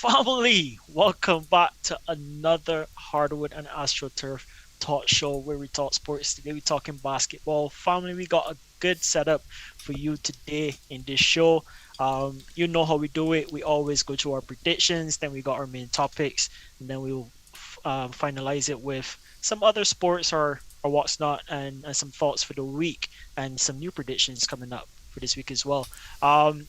Family, welcome back to another Hardwood and Astroturf talk show where we talk sports. Today we're talking basketball. Family, we got a good setup for you today in this show. You know how we do it. We always go to our predictions, then we got our main topics, and then we'll finalize it with some other sports or what's not, and some thoughts for the week and some new predictions coming up for this week as well. Um,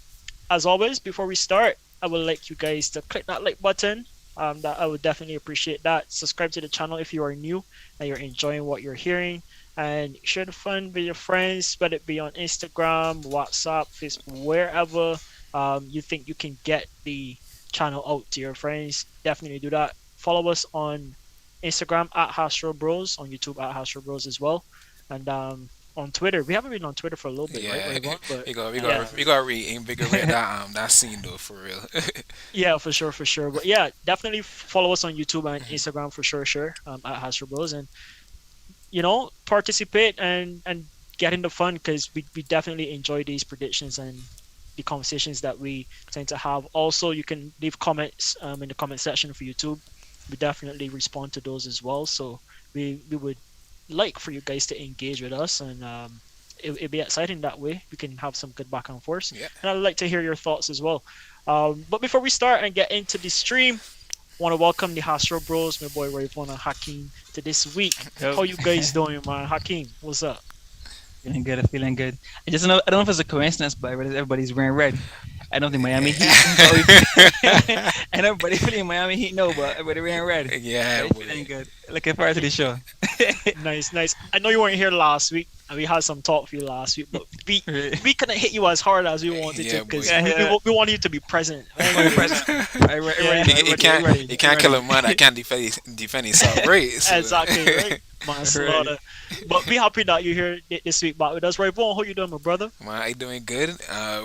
as always, before we start, I would like you guys to click that like button. That I would definitely appreciate that. Subscribe to the channel if you are new and you're enjoying what you're hearing, and share the fun with your friends, whether it be on Instagram, WhatsApp, Facebook, wherever you think you can get the channel out to your friends. Definitely do that. Follow us on Instagram at Hastro Bros, on YouTube at Hastro Bros as well, and on Twitter. We haven't been on Twitter for a little bit, right, Yeah, Rayvon? But we got we yeah, got we got to reinvigorate that scene though for real. yeah, for sure, for sure. But yeah, definitely follow us on YouTube and Instagram for sure, sure. At Hastro Bros, and participate and get in the fun because we definitely enjoy these predictions and the conversations that we tend to have. Also, you can leave comments in the comment section for YouTube. We definitely respond to those as well. So we would like for you guys to engage with us, and it'd be exciting that way. We can have some good back and forth, Yeah. and I'd like to hear your thoughts as well. But before we start and get into the stream, want to welcome the Hastro Bros, my boy Rayvon and Hakeem, to this week. Yo, How you guys doing, man? Hakeem, what's up? feeling good. I'm feeling good. I don't know if it's a coincidence, but I realize everybody's wearing red. I don't think Miami Heat. But and everybody feeling Miami Heat. No, but everybody wearing red. Yeah, But feeling boy. good. Looking forward to the show. Nice, nice. I know you weren't here last week, and we had some talk for you last week, but we couldn't hit you as hard as we wanted to Yeah, boy. because Yeah, we, yeah. we, we wanted you to be present. Everybody Anyways, present. yeah, He, he can't he can't Ready. kill a man that can't defend himself, right? So, exactly, right? Ready. Manslaughter. But be happy that you're here this week back with us. Rayvon, how you doing, my brother? man, I doing good.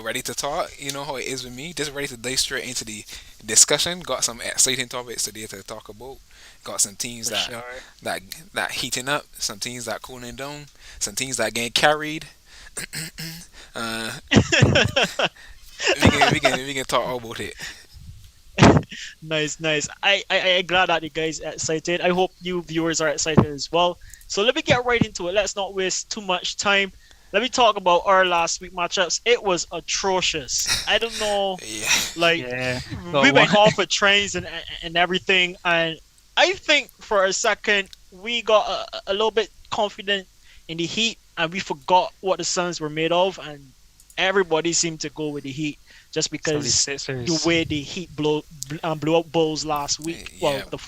Ready to talk. You know how it is with me. Just ready to dive straight into the discussion. Got some exciting topics today to talk about. Got some teams For sure. that that heating up. Some teams that cooling down. Some teams that getting carried. uh, we can talk all about it. Nice, nice. I glad that you guys are excited. I hope you viewers are excited as well. So let me get right into it. Let's not waste too much time. Let me talk about our last week matchups. It was atrocious. I don't know, Yeah. like Yeah. we Got one. went off with trains and everything, and I think for a second we got a little bit confident in the Heat, and we forgot what the Suns were made of, and everybody seemed to go with the Heat just because the 76ers. way the Heat blew up Bulls last week. Well, Yeah.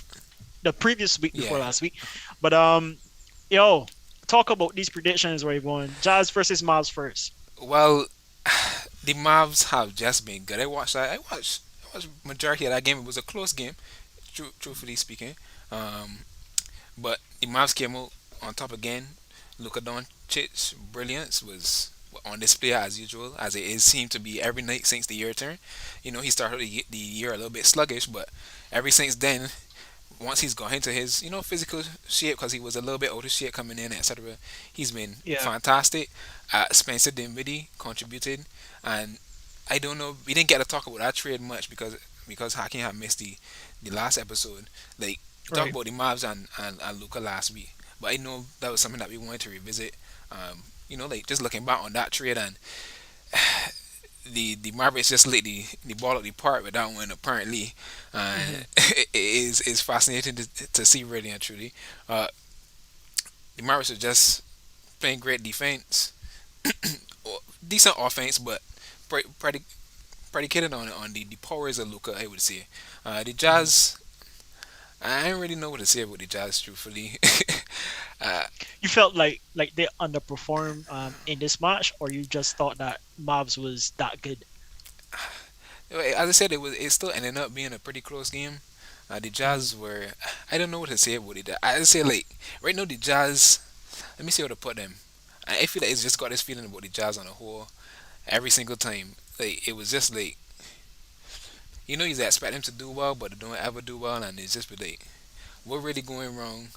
the previous week before Yeah. last week, but yo, talk about these predictions where you're going. Jazz versus Mavs first. Well, the Mavs have just been good. I watched majority of that game. It was a close game, truthfully speaking. Um, but the Mavs came out on top again. Luka Doncic's brilliance was on display as usual, as it is seemed to be every night since the year turn. He started the year a little bit sluggish, but ever since then, once he's got into his physical shape, because he was a little bit out of shape coming in, etc. He's been Yeah. fantastic. Spencer Dinwiddie contributed, and I don't know. We didn't get to talk about that trade much because Hakim had missed the last episode. Like, we talked Right. about the Mavs and Luca last week, but I know that was something that we wanted to revisit. Like just looking back on that trade, and the Mavericks just lit the ball at the park with that one apparently. Hmm. It is fascinating to see really and truly. Uh, the Mavericks are just playing great defense, decent offense, but predicated on the powers of Luca, I would say. The Hmm. Jazz, I don't really know what to say about the Jazz, truthfully. uh, You felt like they underperformed in this match, or you just thought that Mavs was that good? as I said, it still ended up being a pretty close game. The Hmm. Jazz were, I don't know what to say about it. I say like right now the Jazz. Let me see how to put them. I feel like it's just got this feeling about the Jazz on the whole. Every single time, like it was just like you expect them to do well, but they don't ever do well, and it's just be like, what really going wrong?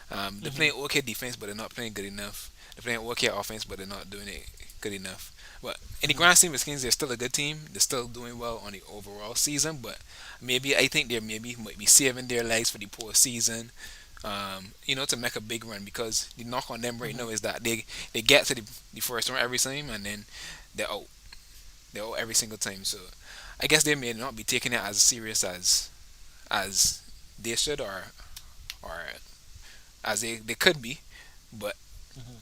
They're Hmm. playing okay defense, but they're not playing good enough. They're playing okay offense, but they're not doing it. good enough. But in the grand scheme of things, they're still a good team. They're still doing well on the overall season. But maybe I think they're maybe might be saving their legs for the postseason. To make a big run because the knock on them right Mhm. now is that they get to the first round every time and then they're out. They're out every single time. So I guess they may not be taking it as serious as they should or as they could be. But Mhm.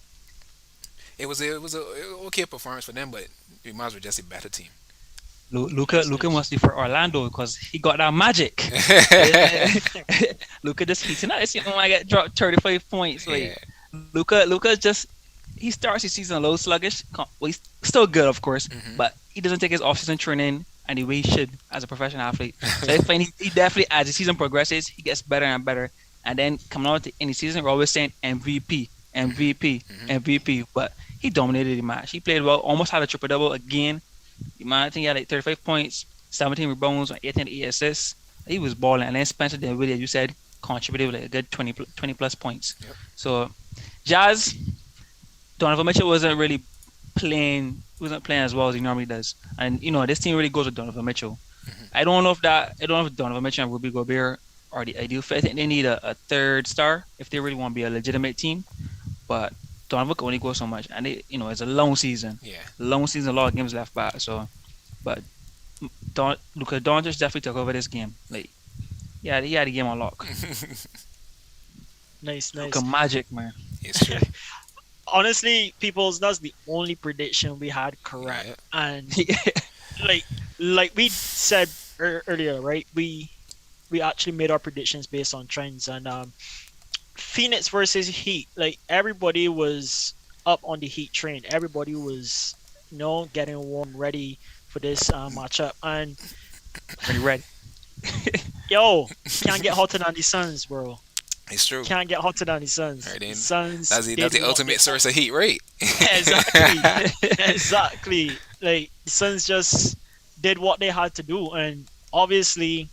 it was a okay performance for them. But the Mavs were just a better team. Luca Nice, Luca nice. must be for Orlando because he got that magic. Luca just heating up. It's when I get dropped 35 points. Yeah. Like Luca just he starts his season a little sluggish. Well, he's still good, of course, Hmm. but he doesn't take his off-season training and the way he should as a professional athlete. So I find he definitely, as the season progresses, he gets better and better. And then coming out in the season, we're always saying MVP, Hmm. MVP, Hmm. MVP. But he dominated the match. He played well, almost had a triple double again. I think he had like 35 points, 17 rebounds, and 18 assists. He was balling. And then Spencer Dinwiddie, as you said, contributed with like a good 20 plus points. Yep. So Jazz, Donovan Mitchell wasn't playing as well as he normally does. And this team really goes with Donovan Mitchell. Hmm. I don't know if Donovan Mitchell and Ruby Gobert are the ideal fit. I think they need a third star if they really want to be a legitimate team. But Donovan can only go so much, and it's a Yeah. long season, a lot of games left back. So, but Luka Doncic definitely took over this game. Like, yeah, he had the game on lock. Nice, Luka nice. magic, man. It's true. Honestly, people's that's the only prediction we had correct. Yeah. And like like we said earlier, right? We actually made our predictions based on trends and Phoenix versus Heat. Like everybody was up on the Heat train. Everybody was getting warm, ready for this matchup. And Pretty ready. yo, can't get hotter than the Suns, bro. It's true. Can't get hotter than the Suns. Right The then, Suns that's did the what they ultimate source of heat, right? exactly, exactly. Like the Suns just did what they had to do, and obviously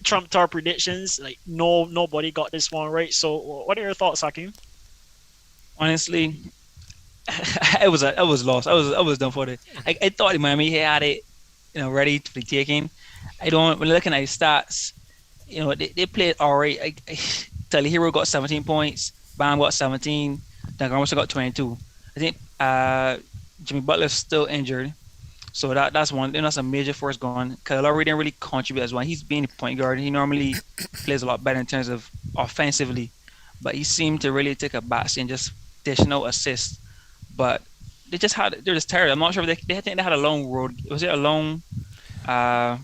trumped our predictions. Like nobody got this one right. So, what are your thoughts, Hakim? Honestly, I was lost. I was done for it. I thought Miami had it, ready to be taken. I don't. When looking at his stats, they played all right. Tyler Hero got 17 points. Bam got 17. Duncan Robinson got 22. I think Jimmy Butler's still injured, so that's one. That's a major force gone. Kyle Lowry didn't really contribute as well. He's being a point guard. He normally plays a lot better in terms of offensively, but he seemed to really take a backseat and just dishing out assists. But they're just tired. I'm not sure if they think they had a long road. Was it a long uh,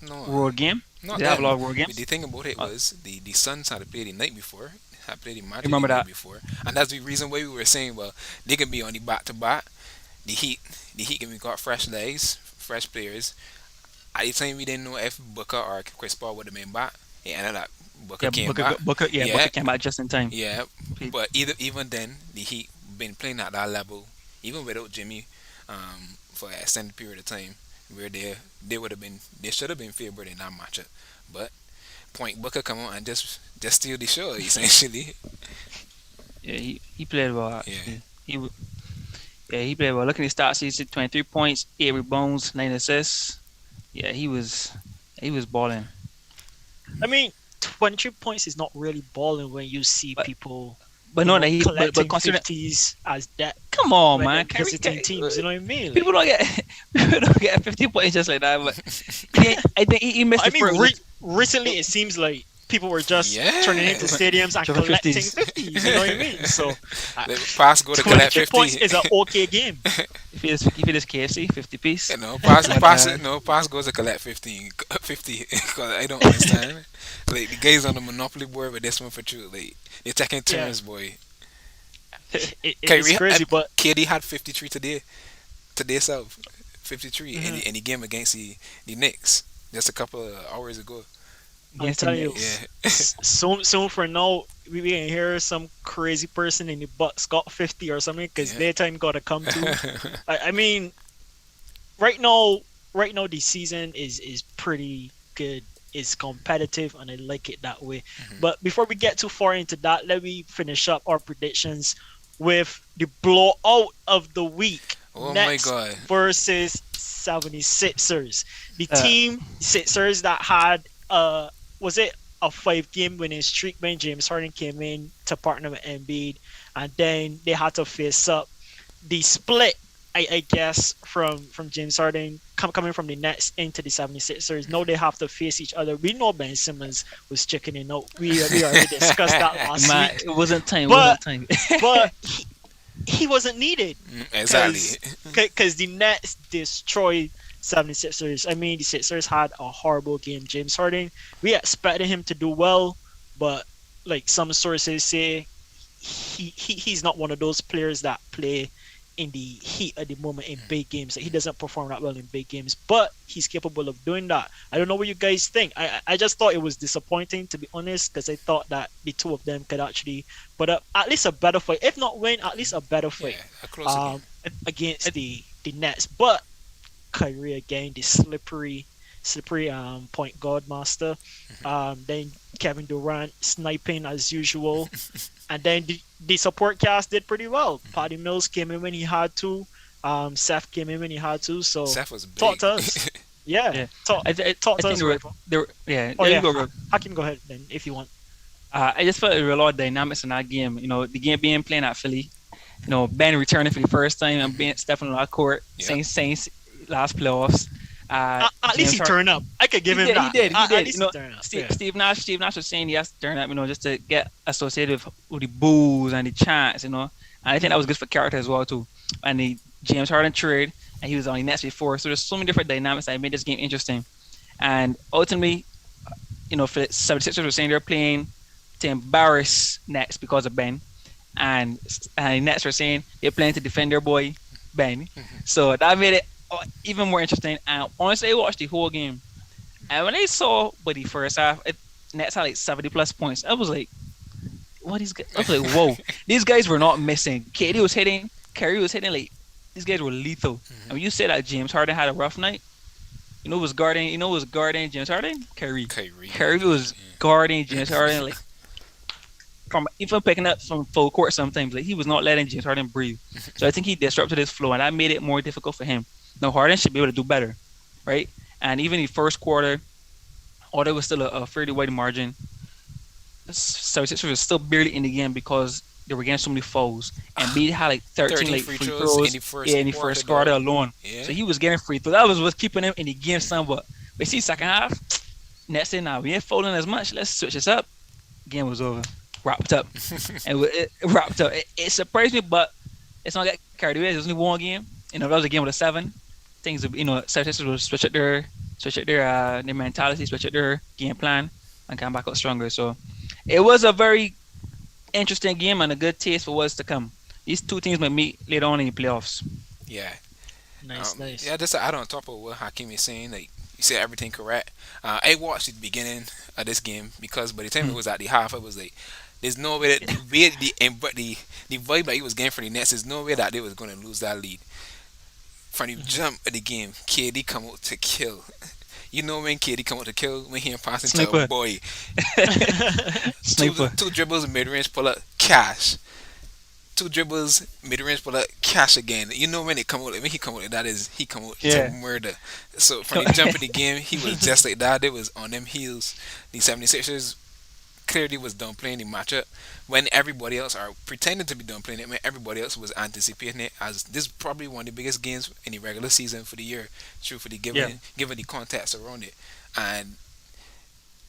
No, road game? not Did they have that. a lot of road The games? thing about it Uh, was the Suns had played the night before, had played the Magic the remember night that? before, and that's the reason why we were saying, well, they can be on the back to back. The Heat, can we got fresh legs, fresh players. At the time, we didn't know if Booker or Chris Paul would have been back. It ended up Booker Yeah, came back. Booker Yeah, came back just in time. yeah. But even then, the Heat been playing at that level, even without Jimmy, for an extended period of time, where they would have been they should have been favored in that matchup. But Point Booker come on and just steal the show essentially. Yeah, he played well Yeah. actually. Yeah, he played well. Looking at his stats, he's 23 points, 8 rebounds, 9 assists. Yeah, he was balling. I mean, 23 points is not really balling when you see But people, but no, that but collecting consider. 50s as that Come on, when they're man. visiting teams. You know what I mean? People Like, don't get people don't get 50 points just like that. But I think he missed I the mean, first recently it seems like people were just turning Yeah. into stadiums and triple collecting 50s. 50s. You know what I mean? So, uh, The pass go to collect 23 points 50. is an okay game. If it is KFC 50 piece. No, pass, But pass it. No, pass goes to collect 15, 50. Cause I don't understand. Like the guys on the Monopoly board with this one for true. Like they're taking Yeah, turns, boy. it's crazy, but KD had 53 today self, 53 mhm, in the game against the Knicks just a couple of hours ago. I'm Against the telling you, Knicks. Yeah. soon for now, we can hear some crazy person in the Bucks got 50 or something because Yeah. their time got to come too. I mean, right now, the season is pretty good. It's competitive, and I like it that way. Mhm. But before we get too far into that, let me finish up our predictions with the blowout of the week, Oh my Nets god. versus 76ers. The Uh, team Sixers that had was it a 5 game winning streak when James Harden came in to partner with Embiid, and then they had to face up the split, I guess, from James Harden coming from the Nets into the 76ers. Now they have to face each other. We know Ben Simmons was checking out. We already discussed that last my, week. it wasn't time. It But wasn't time. but he wasn't needed Exactly. because the Nets destroyed 76ers. I mean, the Sixers had a horrible game. James Harden, we expected him to do well, but like some sources say, he's not one of those players that play in the heat of the moment in big games. Like, he doesn't perform that well in big games, but he's capable of doing that. I don't know what you guys think. I just thought it was disappointing, to be honest, because I thought that the two of them could actually put up at least a better fight, if not win, at least a better fight Yeah, a closer game. um against the Nets. But Kyrie again, the slippery point guard master. Then Kevin Durant sniping as usual. And then the support cast did pretty well. Patty Mills came in when he had to. Seth came in when he had to. So Seth was talk big. to us. Yeah, Yeah, talk I talk to think us, Rachel. there were, yeah. Oh There you yeah, go, bro. Hakim, go ahead then if you want. I just felt there were a lot of dynamics in that game. The game being playing at Philly. Ben returning for the first time and being stepping on that court. Yep. Saints last playoffs. At least James he Harden. turned up. I could give He him did. He that. did. He At did. least he turned up. Yeah. Steve Nash was saying he has to turn up. Just to get associated with the boos and the chants. And I think that was good for character as well too. And the James Harden trade, and he was on the Nets before. So there's so many different dynamics that made this game interesting. And ultimately, for the 76ers were saying they're playing to embarrass Nets because of Ben, and the Nets were saying they're playing to defend their boy Ben. So that made it even more interesting. And honestly, I watched the whole game, and when I saw by the first half, Nets had like 70 plus points. I was like, what these guys? I was like, whoa, these guys were not missing. KD was hitting, Curry was hitting. Like these guys were lethal. And when you said that James Harden had a rough night, who was guarding James Harden? Curry. Kyrie. Curry was guarding James Harden like from even picking up from full court sometimes. Like he was not letting James Harden breathe. So I think he disrupted his flow and that made it more difficult for him. Now Harden should be able to do better, right? And even the first quarter, although it was still a fairly wide margin, 76ers was still barely in the game because they were getting so many fouls. And B had like 13 13 like free free throws in throws the first in the quarter, first quarter though. alone. Yeah. So he was getting free throws. That was what's keeping him in the game somewhat. But see, second half, Nets said, "Now we ain't fouling as much. Let's switch this up." Game was over, wrapped up, and it wrapped up. It surprised me, but it's not get carried away. There's only one game. If that was a game with a seven, things would, Celtics will switch up their mentality, switch up their game plan, and come back out stronger. So it was a very interesting game and a good taste for what's to come. These two teams might meet later on in the playoffs. Yeah. Nice, nice. Yeah, just to add on top of what Hakim is saying, like you said everything correct. I watched the beginning of this game because by the time it was at the half, I was like, "There's no way that the way the vibe that he was getting for the Nets, there's no way that they was going to lose that lead." From the jump of the game, KD come out to kill. You know when KD come out to kill when he passing to a Sniper. boy, Sniper. two dribbles mid range pull up cash. Two dribbles, mid range, but cash again. You know when it come out, when he come out, that is he come out to Yeah. murder. So from the jump in the game, he was just like that. It was on them heels. The 76ers clearly was done playing the matchup when everybody else are pretending to be done playing it. When everybody else was anticipating it as this is probably one of the biggest games in the regular season for the year. Truthfully, Yeah. given the context around it, and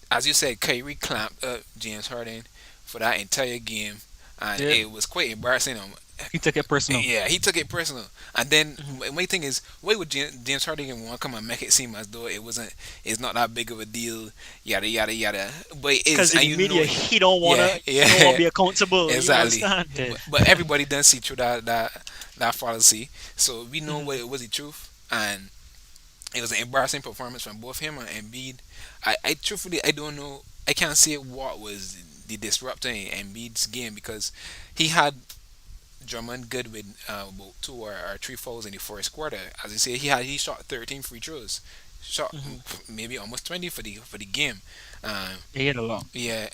as you said, Kyrie clamped up James Harden for that entire game, and Yeah. it was quite embarrassing. He took it personal. Yeah, he took it personal. And then my thing is, why would James Harden want to come and make it seem as though it's not that big of a deal, yada yada yada. But it Because is, in and the you media, know, he don't wanna, yeah, he don't wanna yeah, be accountable. exactly. You understand? Yeah. But everybody does see through that fallacy, so we know what it was the truth, and it was an embarrassing performance from both him and Embiid. I truthfully I don't know. I can't say what was the disruptor in Embiid's game because he had Drummond good with about two or three fouls in the first quarter. As you say, he shot 13 free throws, shot maybe almost 20 for the game. Uh, He hit a lot. yeah,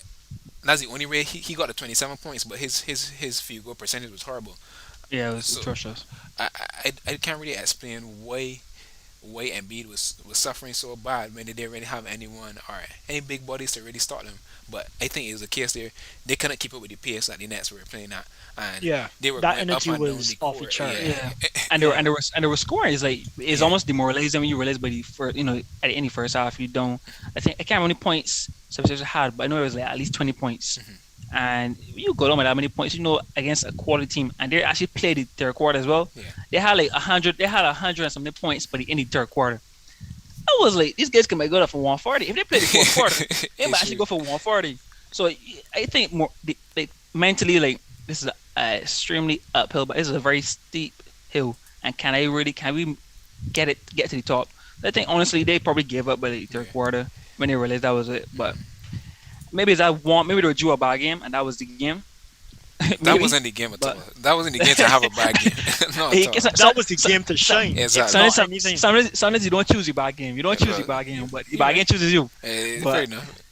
that's the only way he got the 27 points, but his field goal percentage was horrible. Yeah, it was So atrocious. I can't really explain why Embiid was suffering so bad when they didn't really have anyone or any big bodies to really start them. But I think it was a case there they couldn't keep up with the pace that the Nets were playing at, and Yeah, they were that going up energy and down was the off the court. chart. Yeah, Yeah, and there Yeah, and there was and there was scoring. It's yeah, almost demoralizing when you realize by the first, at the end of the first half you don't. I think I can't remember how many points Celtics had, but I know it was like at least 20 points. And you go down with that many points, against a quality team, and they actually played the third quarter as well. yeah. They had like 100. They had 100 and something points, but in the third quarter, I was like, these guys can make good up for 140. If they play the fourth quarter, they might It's actually true. go for 140. So I think more like mentally, like this is a extremely uphill, but this is a very steep hill. And can we get to the top? I think honestly, they probably gave up by the third Yeah. quarter when they realized that was it. But maybe it's that one. Maybe they drew a bad game, and that was the game. That Maybe, wasn't the game at but all. That wasn't the game to have a bad game. Not at Hey, all. that was the game to shine. If Exactly. not sometimes, anything. sometimes you don't choose your bad game. You don't choose your bad game, but the bad game chooses you. Fair But enough.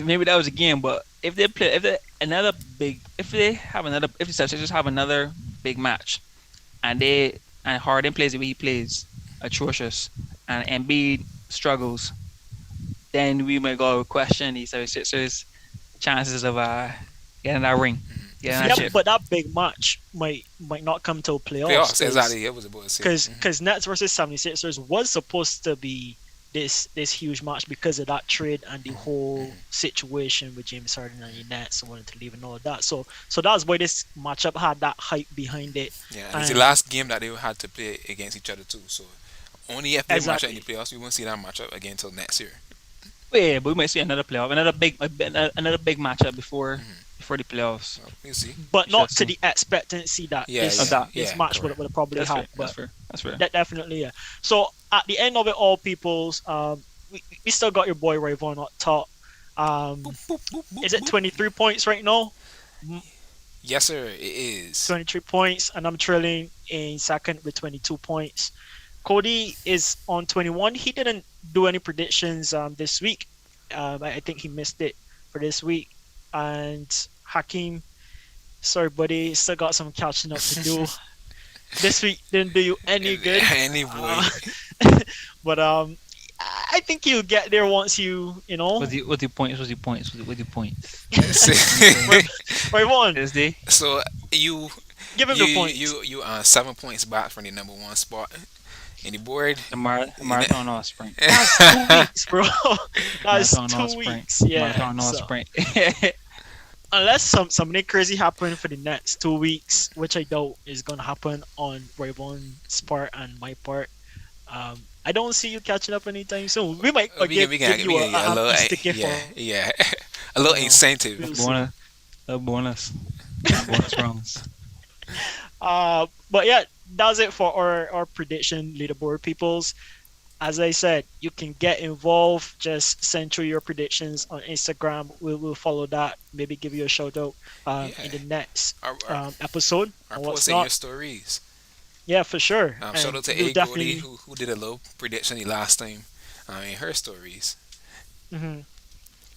maybe that was a game. But if the Celtics just have another big match, and Harden plays the way he plays, atrocious, and Embiid struggles, then we might go question the 76ers chances of getting that ring, getting that Yeah, chip. but that big match might not come till playoffs Playoffs, exactly. I was about to say. because Nets versus 76ers was supposed to be this huge match because of that trade and the whole situation with James Harden and the Nets wanting to leave and all of that. So that's why this matchup had that hype behind it. Yeah, and it's the And last game that they had to play against each other too. So only if they match up in the exactly. playoffs, we won't see that matchup again until next year. Yeah, but we might see another playoff, another big matchup before the playoffs. So we'll see. But Shall not to see. the expectancy that Yeah, this Of that. this yeah, match correct. would have probably That's had. fair. That's But fair. That's fair. that definitely, yeah. So at the end of it all, people's, we still got your boy Rayvon up top. Um, Boop, boop, boop, boop, is it boop. 23 points right now? Mm, Yes, sir. It is. 23 points, and I'm trailing in second with 22 points. Cody is on 21. He didn't do any predictions this week. I think he missed it for this week. And Hakeem, sorry, buddy, still got some catching up to do. This week didn't do you any good. Anyway, But I think you'll get there once What's the points? What's the points? What's the points? Rayvon, This day, so you give him you the points. you are 7 points back from the number one spot in the board. the marathon or sprint. That's 2 weeks, bro. That's Marathon or 2 sprint. weeks. Yeah. Marathon or So, sprint. unless something crazy happen for the next 2 weeks, which I doubt is gonna happen on Rayvon's part and my part, I don't see you catching up anytime soon. We might give you a little, happy sticky yeah, for yeah, a little know, incentive. we'll see. bonus, a bonus, bonus rounds. But yeah, that's it for our prediction leaderboard, peoples. As I said, you can get involved. Just send through your predictions on Instagram. We'll follow that. Maybe give you a shout out Yeah. in the next Our episode or what's posting your not. stories. Yeah, for sure. Shout And out to we'll A Goldie definitely. who did a little prediction the last time in her stories. Mhm.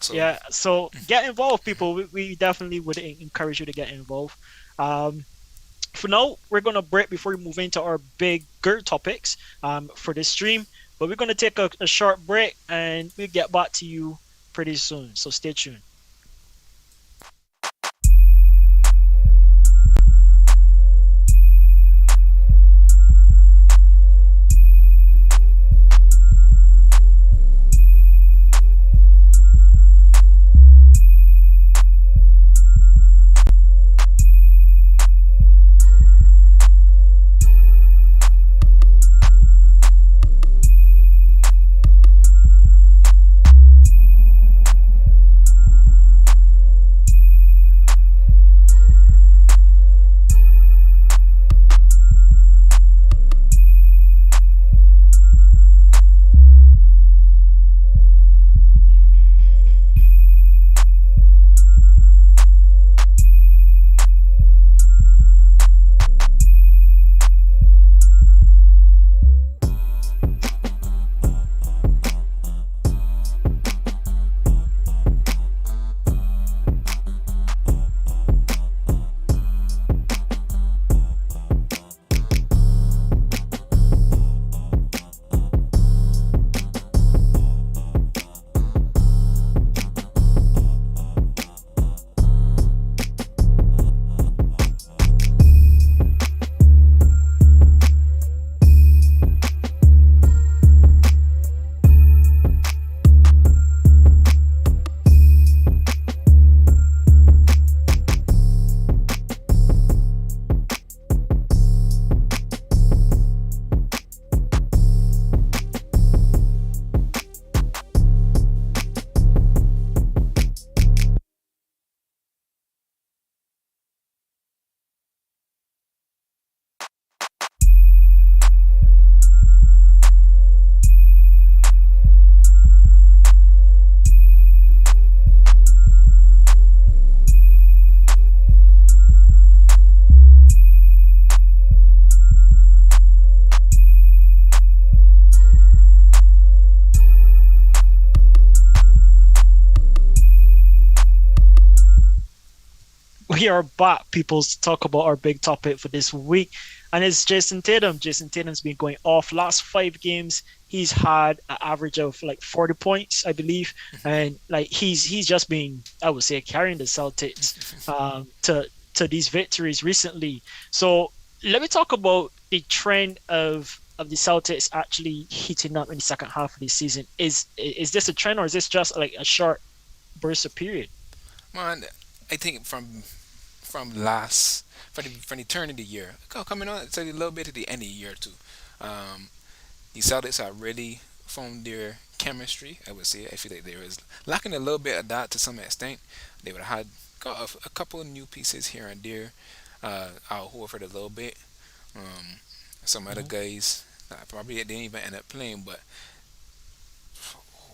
So Yeah, so get involved, people. We definitely would encourage you to get involved. Um, for now, we're gonna break before we move into our bigger topics for this stream. But we're gonna take a short break and we'll get back to you pretty soon. So stay tuned. We are back, people, to talk about our big topic for this week. And it's Jason Tatum. Jason Tatum's been going off. Last 5 games, he's had an average of like 40 points, I believe. And like he's just been, I would say, carrying the Celtics to these victories recently. So let me talk about the trend of the Celtics actually heating up in the second half of the season. Is this a trend or is this just like a short burst of period? Man, I think last from the turn of the year, coming on to a little bit at the end of the year too. Um, the Celtics have really found their chemistry. I would say I feel like there is lacking a little bit of that to some extent. They would have had got a couple of new pieces here and there. Al Horford a little bit. Um, some other Mhm. guys probably didn't even end up playing, but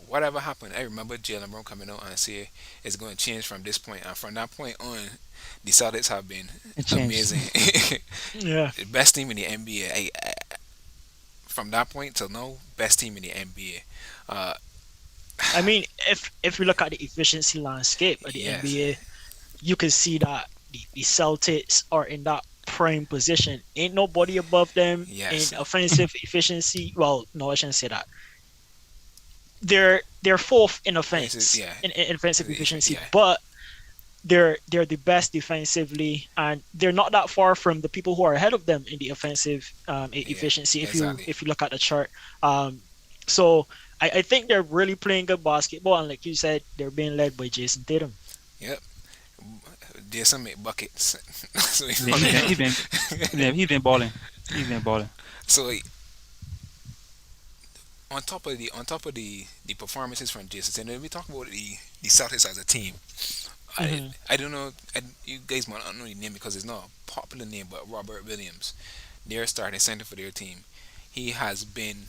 whatever happened, I remember Jalen Brown coming out and saying it's going to change from this point, and from that point on, the Celtics have been It changed. amazing. Yeah. The best team in the NBA. From that point till now, best team in the NBA. I mean, if we look at the efficiency landscape of the Yes, NBA, you can see that the Celtics are in that prime position. Ain't nobody above them in yes, offensive efficiency. Well, no, I shouldn't say that. They're fourth in offense yeah, in offensive efficiency, yeah, but they're the best defensively, and they're not that far from the people who are ahead of them in the offensive yeah, efficiency. exactly. If you look at the chart, so I think they're really playing good basketball, and like you said, they're being led by Jason Tatum. Yep. Jayson make buckets. So you Yeah, know he's been them. he's been he's been balling. He's been balling. So like, on top of the performances from Jason, and we talk about the Celtics as a team. I Hmm. I don't know. You guys might not know the name because it's not a popular name, but Robert Williams, their starting center for their team, he has been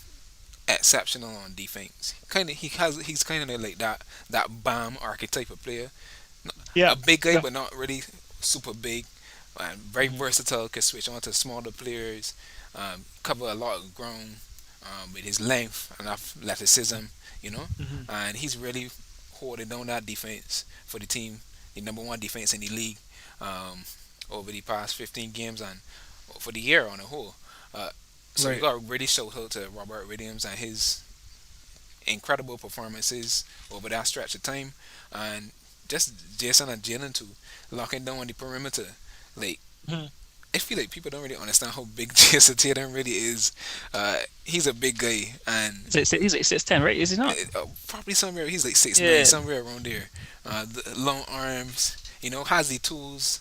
exceptional on defense. He's kind of like that bomb archetype of player, Yeah, a big guy yeah. but not really super big, and very Hmm. versatile. Can switch on to smaller players, cover a lot of ground with his length and athleticism, you know, Hmm. and he's really holding down that defense for the team, the number one defense in the league um, over the past 15 games and for the year on the whole. Uh, so we Right. got to really shout out to Robert Williams and his incredible performances over that stretch of time, and just Jason and Jalen too, locking down on the perimeter. Like Mhm. I feel like people don't really understand how big Jason Tatum really is. He's a big guy, and He's like 6'10", right? Is he not? probably somewhere he's like 6'9", Yeah, somewhere around there. The long arms, has the tools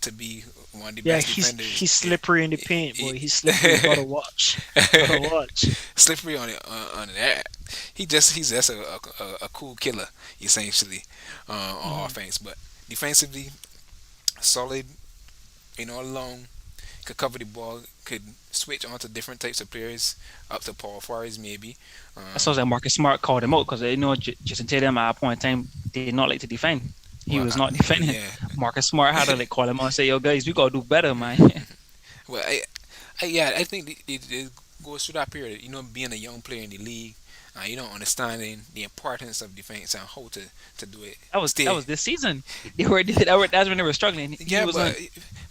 to be one of the Yeah, best defenders. he's slippery in the paint, boy. He's slippery. You Yeah. gotta watch. Gotta watch. Slippery on it on that. He's just a cool killer essentially on Hmm. offense, but defensively solid. Long, could cover the ball, could switch onto different types of players, up to power forwards maybe. I saw Um, that Marcus Smart called him out because Jason Tatum at a point in time did not like to defend. He well, was not defending. yeah. Marcus Smart had to like call him out and say, "Yo, guys, we gotta do better, man." Well, yeah, I think it goes through that period. Being a young player in the league, understanding the importance of defense and how to do it. That Stay, was this season. That's when they were struggling. He yeah, was on.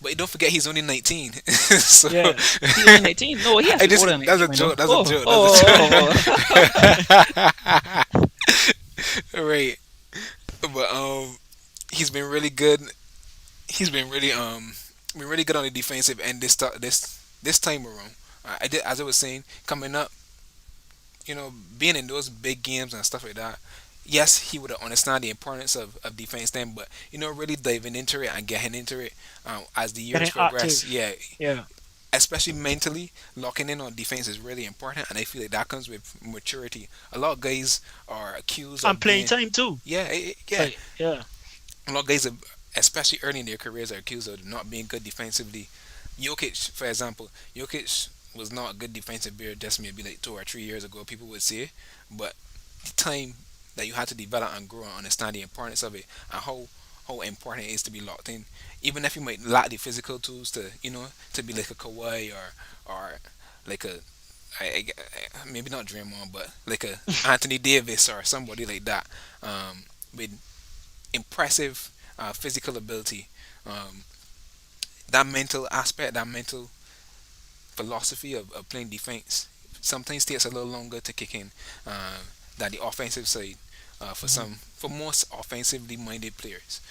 but don't forget he's only 19. So Yeah. He only 19. No, he has I to be just older than that's 19 a right now. joke. That's a Oh, joke. That's oh, oh, a right. But he's been really good. He's been really good on the defensive end this time around. I did as I was saying coming up. Being in those big games and stuff like that. Yes, he would understand the importance of defense then, but really diving into it and getting into it as the years Getting progress. active. Yeah, Yeah. especially mentally, locking in on defense is really important, and I feel like that comes with maturity. A lot of guys are accused And of playing being, time too. yeah, yeah. Like, yeah. A lot of guys, especially early in their careers, are accused of not being good defensively. Jokic, for example, Jokic was not a good defensive player just maybe like 2 or 3 years ago. People would say, but the time that you had to develop and grow and understand the importance of it and how important it is to be locked in, even if you might lack the physical tools to be like a Kawhi or like a maybe not Draymond, but like a Anthony Davis or somebody like that, with impressive physical ability, um, that mental aspect, that mental philosophy of playing defense sometimes takes a little longer to kick in than the offensive side for most offensively minded players.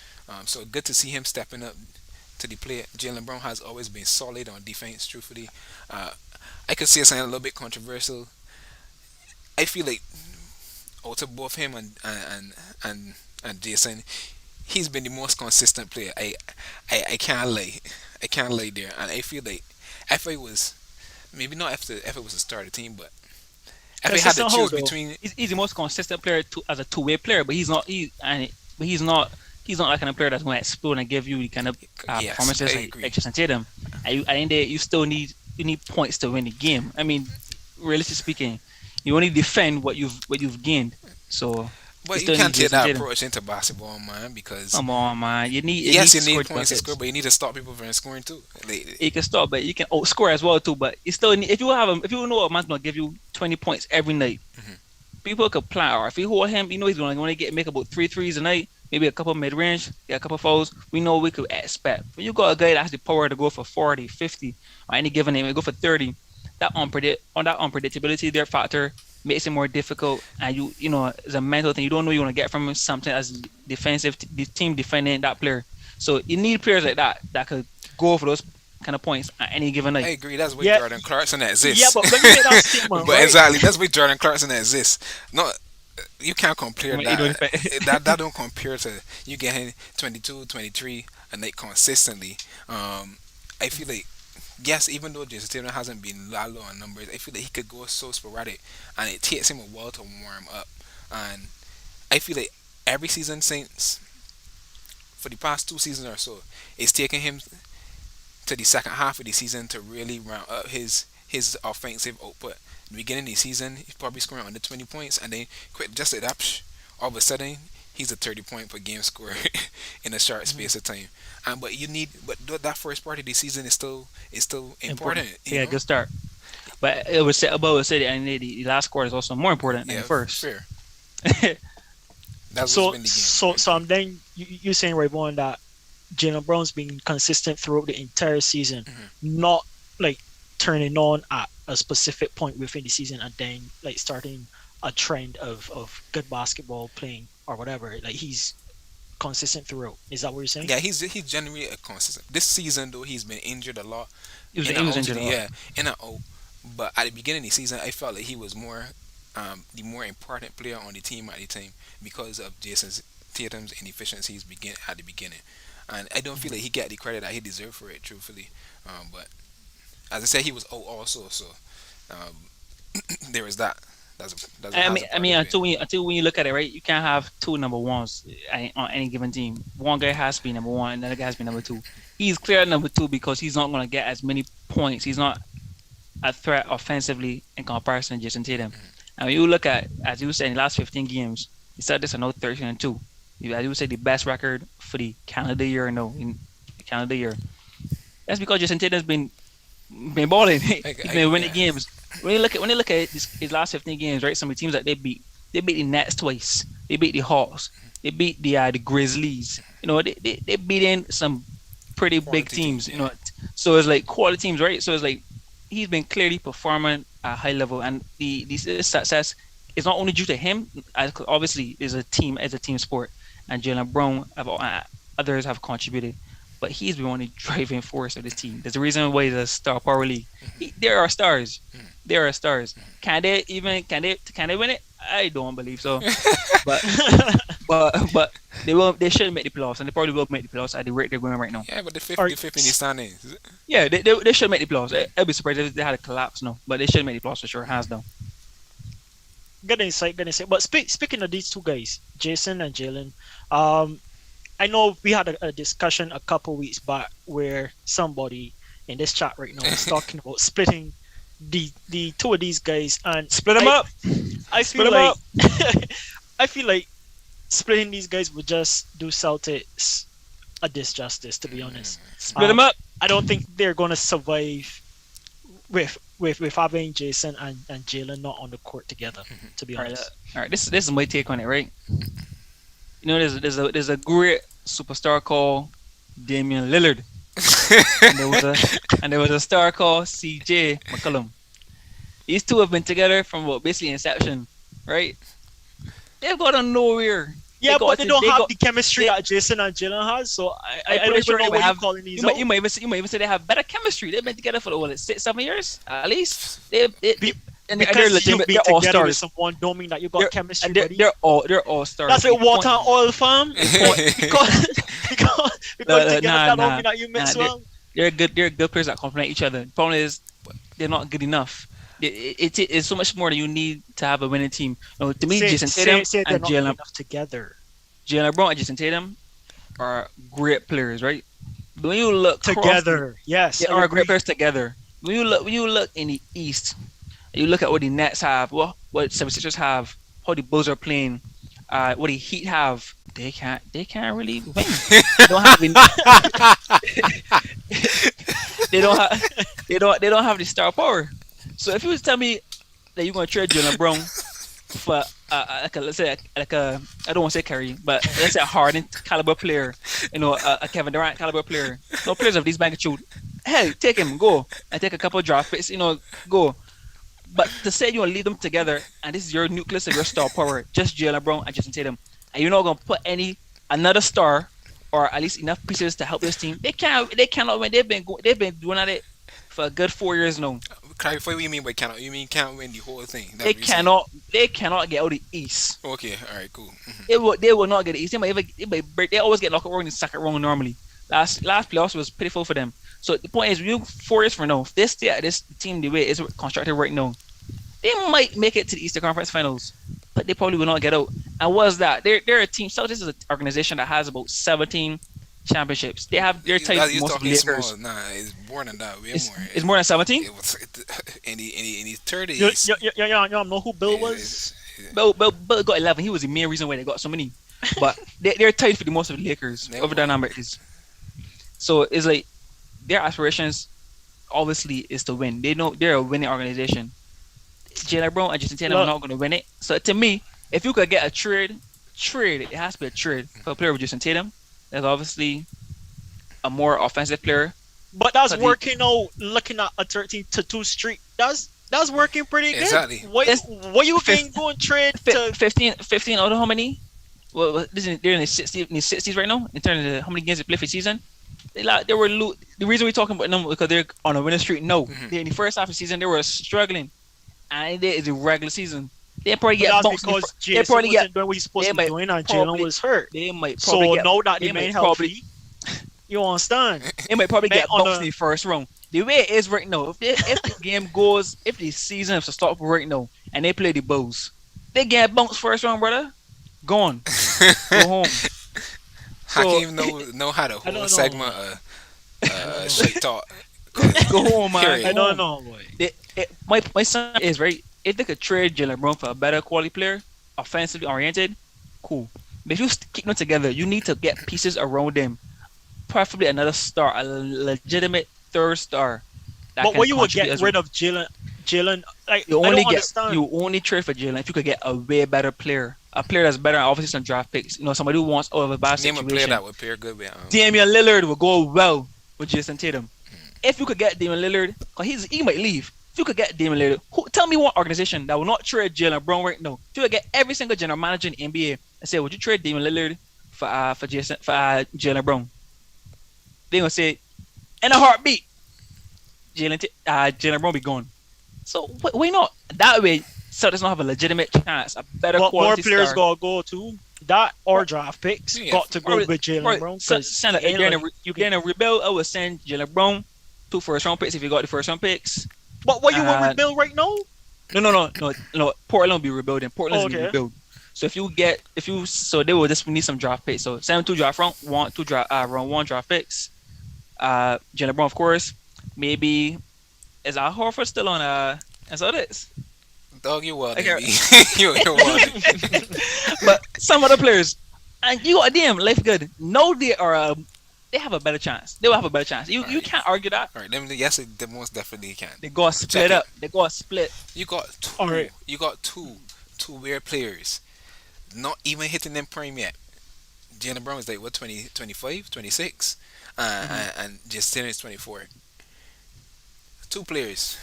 So good to see him stepping up to the plate. Jalen Brown has always been solid on defense. Truthfully, uh, I could say something a little bit controversial. I feel like out of both him and and Jayson, he's been the most consistent player. I can't lie, I can't lie there, and I feel like if I was maybe not if it was a starter team, but if I had to Consistent choose hold though. between He's the most consistent player as a two-way player, but he's not. But he's not that kind of player that's going to explode and give you the kind of yes, I performances agree. like Jason Tatum. And in there, you still need points to win the game. I mean, realistically speaking, you only defend what you've gained. So you But you still need can't take Jason that Tatum. approach into basketball, man, because Come on, man. You need yes, to you score need the points to score, buckets. but you need to stop people from scoring too. You can stop, but you can outscore as well too. But you still need, if you know a man's gonna give you 20 points every night, Mhm. people could plan. Or if you hold him, you know he's gonna get make about three threes a night, maybe a couple mid range, get a couple fouls. We know we could expect. When you got a guy that has the power to go for 40, 50, or any given name, go for 30, that unpredictability their factor makes it more difficult. And it's a mental thing. You don't know you're gonna get from him something as defensive, the team defending that player. So you need players like that could go for those kind of points at any given I night. agree. That's why Yeah, Jordan Clarkson yeah, exists. but when you make that statement, But right? exactly, that's why Jordan Clarkson exists. No, you can't compare You that. don't expect. That don't compare to you getting 22, 23 a night consistently. I feel like yes, even though Jason Tatum hasn't been that low on numbers, I feel like he could go so sporadic, and it takes him a while to warm up. And I feel like every season since for the past 2 seasons or so, it's taken him to the second half of the season to really ramp up his offensive output. In the beginning of the season, he's probably scoring under 20 points, and then quick just like that, all of a sudden he's a 30 point per game scorer in a short Mhm. space of time. And that first part of the season is still Important. important, you Yeah, know. good start. But it was said above said and the last quarter is also more important than Yeah, the first. fair. That's what's So been the game. so so I'm then you saying right one that Jalen Brown's been consistent throughout the entire season, Mhm. not like turning on at a specific point within the season and then like starting a trend of good basketball playing or whatever. Like he's consistent throughout. Is that what you're saying? Yeah, he's generally a consistent. This season though, he's been injured a lot, in He and was out to injured the a lot. yeah, in and out. But at the beginning of the season, I felt like he was the more important player on the team at the time because of Jason's Tatum's inefficiencies begin at the beginning, and I don't feel like he got the credit that he deserved for it, truthfully. But as I said, he was out also, so um, there is that. That's I has mean, a I part mean, of it. until when you look at it, right, you can't have two number ones on any given team. One guy has to be number one, and the other guy has to be number two. He's clear at number two because he's not going to get as many points. He's not a threat offensively in comparison to Jason Tatum. And when you look at, as you said, in the last 15 games, he said this another 13-2. As you said, the best record for the calendar year, no, in the calendar year. That's because Jason Tatum's been balling. He's been winning Yeah. games. When you look at his last 15 games, right? Some of the teams that they beat the Nets twice. They beat the Hawks. They beat the Grizzlies. They beat in some pretty big Quality teams. teams, yeah. So it's like quality teams, right? So it's like he's been clearly performing at a high level, and the success is not only due to him. As obviously, is a team as a team sport, and Jalen Brown others have contributed, but he's been one of the driving force of this team. There's a reason why he's a star power league. There are stars. There are stars. Can they win it? I don't believe so. But but they should make the playoffs, and they probably will make the playoffs at the rate they're going right now. Yeah, but Or the fifth in the standings. Yeah, they should make the playoffs. I'd be surprised if they had a collapse, no. But they should make the playoffs for sure, hands down. good insight, good insight. But speaking of these two guys, Jason and Jalen, um, I know we had a discussion a couple weeks back where somebody in this chat right now was talking about splitting the two of these guys, and Split them I up. I Split feel them like up. I feel like splitting these guys would just do Celtics a disjustice, to be honest. Split them up. I don't think they're gonna survive with having Jason and Jalen not on the court together, to be All right, honest. all right. This is my take on it, right? There's a great superstar called Damian Lillard, and there was a star called CJ McCollum. These two have been together from what basically inception, right? They've got on nowhere. They Yeah, but got they to don't they have got the chemistry they. that Jason and Jalen has. So I'm I don't pretty even sure know they what you have. calling these You might out. you might even say, they have better chemistry. They've been together for what 6 7 years at least. They Be, and they're because you've legitimate. been They're all together with stars. someone don't mean that you got They're chemistry, and they're buddy. they're all stars. That's The like water point and oil, fam. the point Because because together nah that don't nah mean that you nah. mix well. They're good players that complement each other. The problem is they're not good enough. It's so much more that you need to have a winning team. To me, Jason Tatum Say they're and not good enough together. Jalen Brown and Jason Tatum are great players, right? But when you look across Together, yes, they I are great agree. players together. When you look in the East, you look at what the Nets have, what 76ers have, how the Bulls are playing, what the Heat have. They can't really win. They don't have the they don't have they don't have the star power. So if you was to tell me that you're gonna trade Jalen Brown for like a, let's say like a I don't want to say Curry, but let's say a Harden caliber player, a Kevin Durant caliber player, no players of this magnitude. Hey, take him, go and take a couple of draft picks, go. But to say you want to lead them together and this is your nucleus of your star power, just Jalen Brown and Jason Tatum, and you're not gonna put another star or at least enough pieces to help this team. They cannot win. They've been doing at it for a good 4 years now. Clarify what you mean by cannot. You mean can't win the whole thing? That's They what you're saying. cannot they cannot get out of the East. Okay, all right, cool. They will not get the East. They might break. They always get knocked out in the second round normally. Last playoffs was pitiful for them. So the point is, you 4 years from now, if they stay at this team the way it's constructed right now, they might make it to the Eastern Conference Finals, but they probably will not get out. And what's that? They're a team. Celtics is an organization that has about 17 championships. They're tied with You're most of the talking Lakers. small. Nah, it's more than that. Way more. It's more than 17. It was in the You, 30s. you, you, you, you know who Bill was? It's, Bill got 11. He was the main reason why they got so many. But they're tied for the most of the Lakers. they Whatever that number is. So it's like their aspirations obviously is to win. They know they're a winning organization. Jalen Brown and Jason Tatum are Look, not going to win it. So to me, if you could get a trade, it has to be a trade for a player with Jason Tatum. That's obviously a more offensive player. but that's 'Cause working out. Looking at a 13-2 streak, that's working pretty good. exactly. What you can go and trade to? 15 out of how many? Well, they're in the 60s right now in terms of how many games they play for the season. They were the reason we're talking about them because they're on a winning streak. No, in the first half of the season they were struggling, and they is a regular season. They probably But get that's bounced. because They Jason probably get. wasn't doing what he's supposed They to be might doing, and Jalen probably. was hurt. They might So probably get. now that They they made might probably. healthy, you understand? They might probably Man, get bounced in the first round. The way it is right now, if the game goes, if the season is to start right now, and they play the Bulls, they get bounced first round, brother. Gone. Go home. I So can't even know how to I hold a don't segment know. I don't know. straight talk. go home, man. Period. I Go don't home. know, boy. My son is right. If they could trade Jalen Brown for a better quality player, offensively oriented, cool. But if you keep them together, you need to get pieces around them. Preferably another star, a legitimate third star that But can what you would contribute get as well. rid of Jalen, like You I only don't get understand. you only trade for Jalen if you could get a way better player, a player that's better, obviously some draft picks. Somebody who wants out of a bad Name a player situation. that would pair good with. Damian Lillard will go well with Jason Tatum. If you could get Damian Lillard, cause he might leave. If you could get Damian Lillard, tell me one organization that will not trade Jalen Brown right now. If you could get every single general manager in the NBA and say, would you trade Damian Lillard for Jalen Brown? They gonna say, in a heartbeat, Jalen Brown be gone. So why not? That way, Celtics don't have a legitimate chance, a better But more quality players star. gotta go too. That or draft picks Yeah, got to go Or- with Jalen or Brown. send it. You're getting a rebuild. I would send Jalen Brown 2 first round picks if you got the first round picks. But what you want Uh, with Bill right now? No. Portland will be rebuilding. Portland's Oh, gonna okay. rebuild. So so they will just need some draft picks. So 7 2 draft round 1 draft picks. Jalen Brown, of course. Maybe is Al Horford still on and so it is. Dog, you wild, Okay. baby. you wild. But some other players, and you got damn life good. No, they have a better chance. They will have a better chance. You Right. can't argue that. All right, them yes, they most definitely can. They got Check split it. up. They got split. You got two. All right. You got two weird players, not even hitting them prime yet. Jalen Brown is like what 20, 25, 26, Hmm. and Jayson is 24. Two players.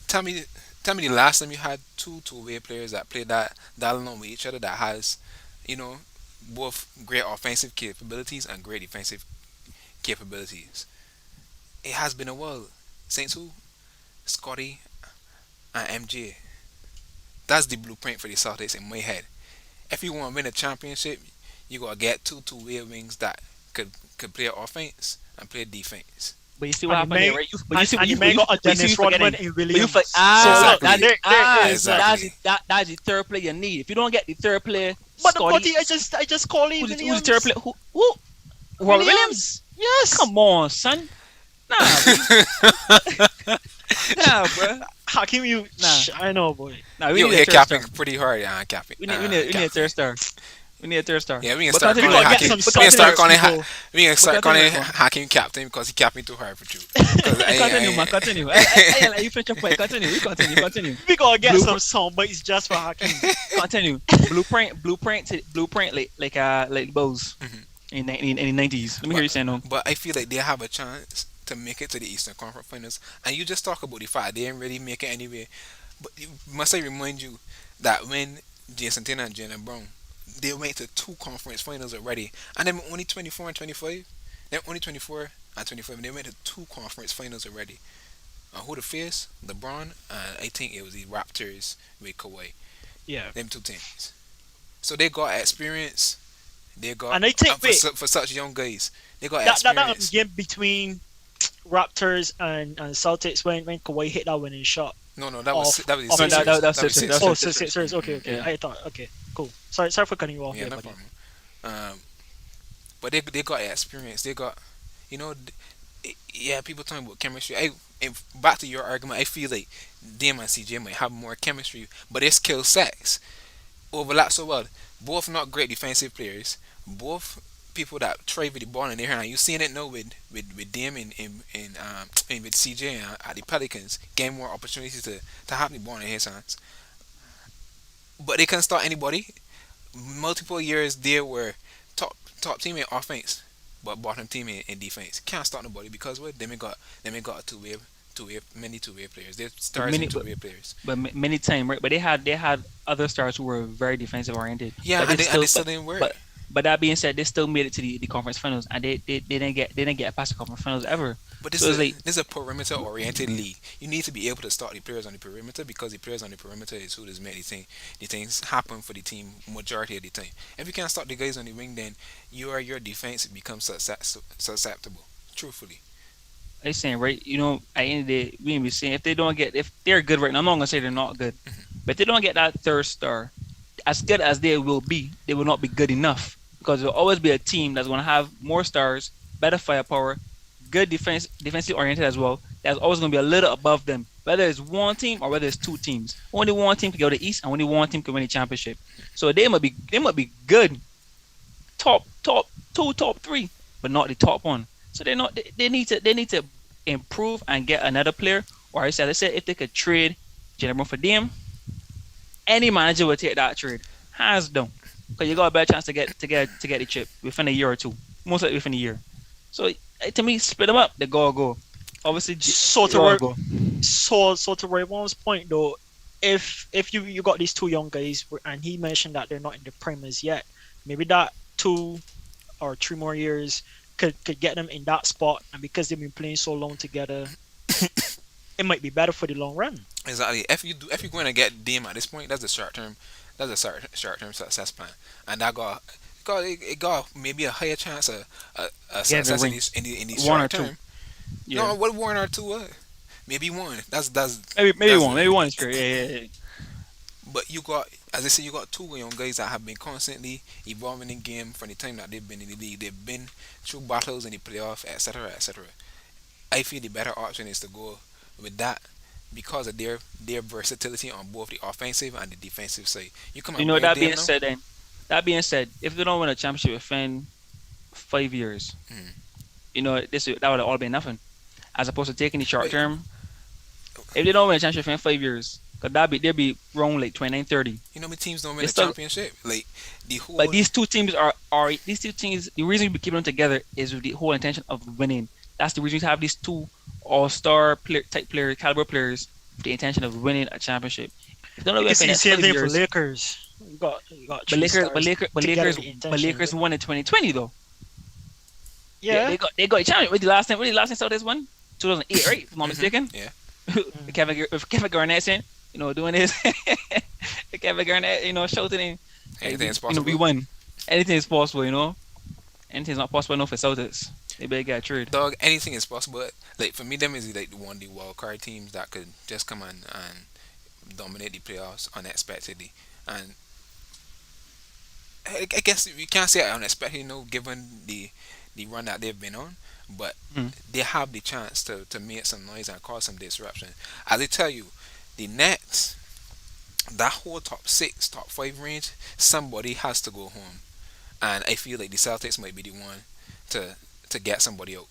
Tell me, tell me the last time you had two-way players that play that along with each other that has, you know, both great offensive capabilities and great defensive capabilities. It has been a while. Saints who? Scotty and MJ. That's the blueprint for the Celtics in my head. If you want to win a championship, you gotta get two-way wings that could play offense and play defense. But you see what And you happened there, may right? But you see, and you may got a but you see, Dennis you Rodman forgetting. and But you for Williams. So look, Exactly. there is Exactly. that's the third player you need. If you don't get the third player, but Scotty, I just call him who's the third Williams. player? Who? Robert Williams? Williams. Yes. Come on, son. Nah, bro. Nah, bro. Hakim, you. Nah, I know, boy. nah. We You need a hit third capping star. pretty hard, capping. We need a third star. We need a third star. Yeah, we can But start continue, We calling gotta Mark. get Hakim. some But We can start continue. Celtics calling. people. We can But start continue, calling Mark. Hakim captain because he capping too hard for you. Because Continue, man. Continue. I like you finish your point. Continue. We continue. Continue. We gotta get some Blueprint. sound bites just for Hakim. Continue. Blueprint like Bose Mhm. in the 90s. Let me hear but you say no. but I feel like they have a chance to make it to the Eastern Conference Finals. And you just talk about the fact they didn't really make it anyway. But must I remind you that when Jason Tatum and Jalen Brown, they went to two conference finals already, and they're only 24 and 25. They're only 24 and 25. And they went to two conference finals already. Who the face? LeBron. I think it was the Raptors with Kawhi. Yeah. Them two teams. So they got experience. They got And I think for wait, for such young guys, they got that experience. game between Raptors and Celtics when Kawhi hit that winning shot No, no, off that was the off No, the. Sixers. that's That was it. That's Oh, Sixers. it. Sixers. Okay, okay. Yeah. I thought. Okay, cool. Sorry for cutting you off Yeah, there, no buddy. problem. But they got experience. They got, you know, yeah. People talking about chemistry. And back to your argument, I feel like Dame and CJ might have more chemistry, but their skill sets overlap so well. Both not great defensive players. Both people that thrive with the ball in their hand. You seeing it now with Dame and with CJ at the Pelicans, getting more opportunities to have the ball in his hands. But they can start anybody. Multiple years they were top team in offense, but bottom team in defense. Can't start nobody because what they got a two way players. They're But stars many, and two-way players. many time, right? But they had other stars who were very defensive oriented. Yeah, But they and still, they still didn't work. but that being said, they still made it to the conference finals, and they didn't get past the conference finals ever. But So it's like, this is a perimeter oriented league. You need to be able to start the players on the perimeter because the players on the perimeter is who does make the things happen for the team majority of the time. If you can't start the guys on the wing, then your defense becomes susceptible. Truthfully. I saying, right? You know, at the end of the day, we be saying if they're good right now, I'm not gonna say they're not good, but if they don't get that third star, as good as they will be, they will not be good enough because there'll always be a team that's gonna have more stars, better firepower, good defensive oriented as well. That's always gonna be a little above them, whether it's one team or whether it's two teams. Only one team can go to the East, and only one team can win the championship. So they might be good, top two, top three, but not the top one. So they need to improve and get another player. Or I said if they could trade Jalen Brown for them, any manager would take that trade, hands down, because you got a better chance to get the chip within a year or two, most likely within a year. So to me, split them up. They go. Obviously, So they to all Roy, go. so to Roy Wong's point though, if you got these two young guys and he mentioned that they're not in the primaries yet, maybe that 2 or 3 more years could get them in that spot, and because they've been playing so long together, it might be better for the long run. Exactly. If you're going to get Dame at this point, that's a short term success plan, and that got maybe a higher chance of Get the success ring, in the one or short two. term. Yeah, No, what one or two? Maybe one. maybe one is fair. Yeah. But you got, as I said, you got two young guys that have been constantly evolving in game from the time that they've been in the league. They've been through battles in the playoff, etc., etc. I feel the better option is to go with that because of their versatility on both the offensive and the defensive side. You come You and know, bring that them being now. said, then that being said, if they don't win a championship within 5 years, Mm. you know, that would have all been nothing. As opposed to taking the short But term, if they don't win a championship in 5 years, Cause they'll be wrong like 29, 30. You know, my teams don't win They a still, championship. Like the but whole. these two teams. The reason we keep them together is with the whole intention of winning. That's the reason we have these two all-star player type players, caliber players, with the intention of winning a championship. If they don't You win can for the see the next same 5 thing for years, Lakers. You got but three Lakers, but stars Lakers, but together Lakers, with but intention, Lakers but won in 2020 though. yeah. They got a champion. When the last time Celtics won? 2008, right? If I'm not Hmm. mistaken. Yeah, Mm. Kevin Garnett saying, doing his Kevin Garnett, shouting, like anything is we possible. won. Anything is possible. Anything's not possible enough for Celtics. They better get trade. Dog, anything is possible. Like for me, them is like the wild card teams that could just come and dominate the playoffs unexpectedly. And I guess we can't say unexpected, given the run that they've been on, but Mm. they have the chance to make some noise and cause some disruption. As I tell you, the Nets, that whole top six, top five range, somebody has to go home, and I feel like the Celtics might be the one to to get somebody out.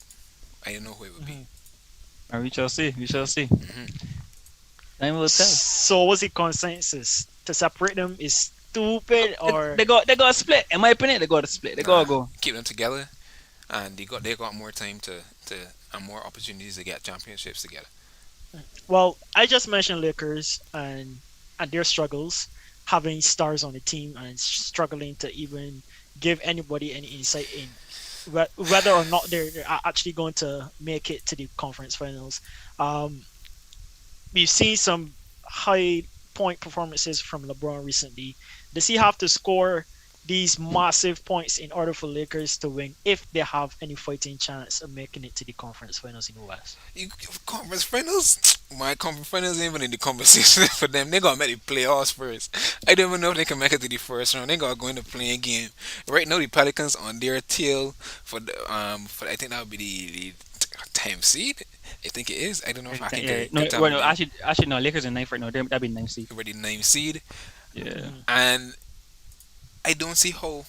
I don't know who it would be. Mhm. And we shall see. We shall see. Hmm. Time will tell. So what's the consensus? To separate them is stupid, They, or they got to split. In my opinion, they got to split. They got Nah, to go. keep them together, and they got more time to and more opportunities to get championships together. well, I just mentioned Lakers and their struggles, having stars on the team and struggling to even give anybody any insight in whether or not they're actually going to make it to the conference finals. Um, we've seen some high point performances from LeBron recently. Does he have to score these massive points in order for Lakers to win if they have any fighting chance of making it to the conference finals in the West? Conference finals, my conference finals ain't even in the conversation for them. They gotta make the playoffs first. I don't even know if they can make it to the first round. They gotta go in the playing game. Right now, the Pelicans on their tail for I think that would be the 10th seed. I think it is. I don't know if I can Yeah. get No, good time well, no, again. actually, no. Lakers in ninth right now. That'd be ninth seed. Already 9th seed, Yeah. Mhm. and I don't see how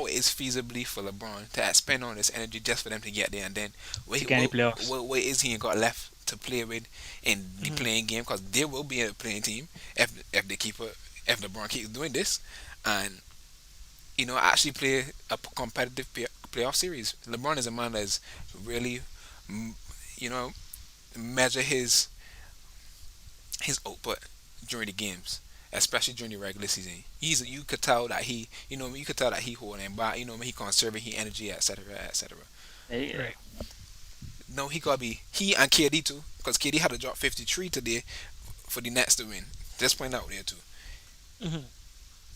it is feasibly for LeBron to spend all this energy just for them to get there, and then To wait, get any what, playoffs. what is he got left to play with in the Mhm. playing game? Because there will be a playing team if they keep if LeBron keeps doing this, and actually play a competitive playoff series. LeBron is a man that's really, mm, you know, measure his output during the games, especially during the regular season. You could tell that you could tell that he holding back. He conserving his energy, etc., etc. Yeah. Right. No, he gotta be he and KD too, because KD had to drop 53 today for the Nets to win. Just point out there too. Mhm.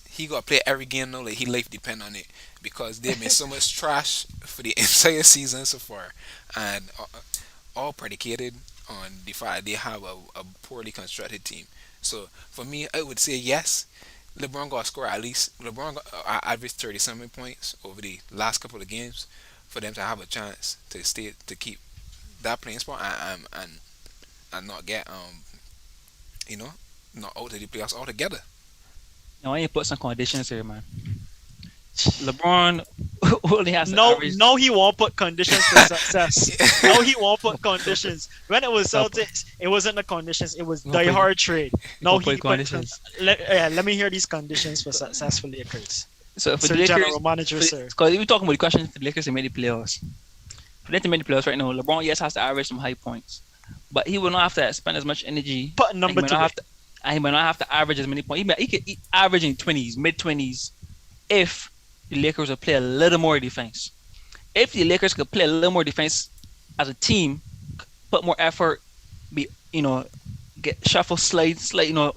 He got to play every game now. Like he life depend on it because they've been so much trash for the entire season so far, and all predicated on the fact that they have a poorly constructed team. So for me, I would say yes. LeBron got to score at least. LeBron got averaged 30 something points over the last couple of games for them to have a chance to keep that playing spot and not get you know not out of the playoffs altogether. Now I need to put some conditions here, man. LeBron only has to No, average. no, he won't put conditions for success. No, he won't put conditions. When it was Stop. Celtics, it wasn't the conditions. It was He won't die put, hard trade. he No, won't he put put. conditions. Let me hear these conditions for successful Lakers, So for Sir the Lakers, General Manager, sir. because we're talking about the questions for the Lakers to make the playoffs. For them to make the playoffs right now, LeBron yes has to average some high points, but he will not have to spend as much energy. Put a And he number might to not it. have to. And he might not have to average as many points. He could average in twenties, mid twenties, if the Lakers would play a little more defense. If the Lakers could play a little more defense as a team, put more effort, be get shuffle, slide,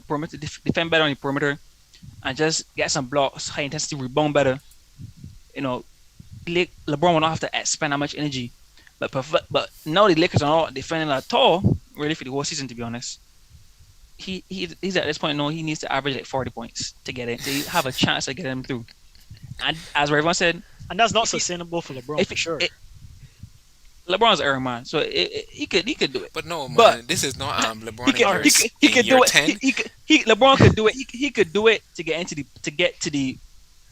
perimeter, defend better on the perimeter, and just get some blocks, high intensity rebound better. You know, LeBron will not have to spend that much energy. But now the Lakers are not defending at all, really, for the whole season. To be honest, he's at this point. No, he needs to average like 40 points to get it, to have a chance to get him through. And as everyone said, And that's not if he, sustainable for LeBron if for he, sure. LeBron's Iron Man, so he could do it. But no, But man, this is not he LeBron could Alright. he in could year do it. 10. LeBron could do it. He could do it to get to the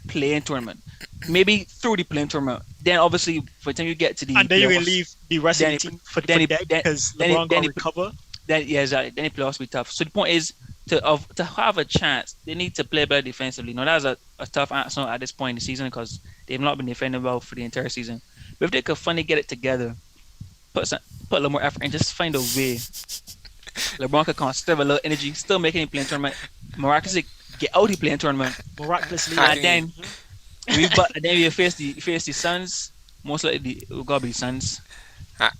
playing tournament. Maybe through the playing tournament. Then obviously for the time you get to the And then you can playoffs, leave the rest of then the he, team for then he, dead then, because then he, LeBron then got he, to recover. then yeah, exactly. Then the playoffs will be tough. So the point is, to have a chance, they need to play better defensively. Now that's a tough answer at this point in the season because they've not been defending well for the entire season. But if they could finally get it together, put some, put a little more effort and just find a way, LeBron could conserve a little energy, still making it play in tournament, miraculously get out the playing tournament, Miraculously, How yeah. and can then Mhm. we face the Suns. Most likely, it will gotta be the Suns.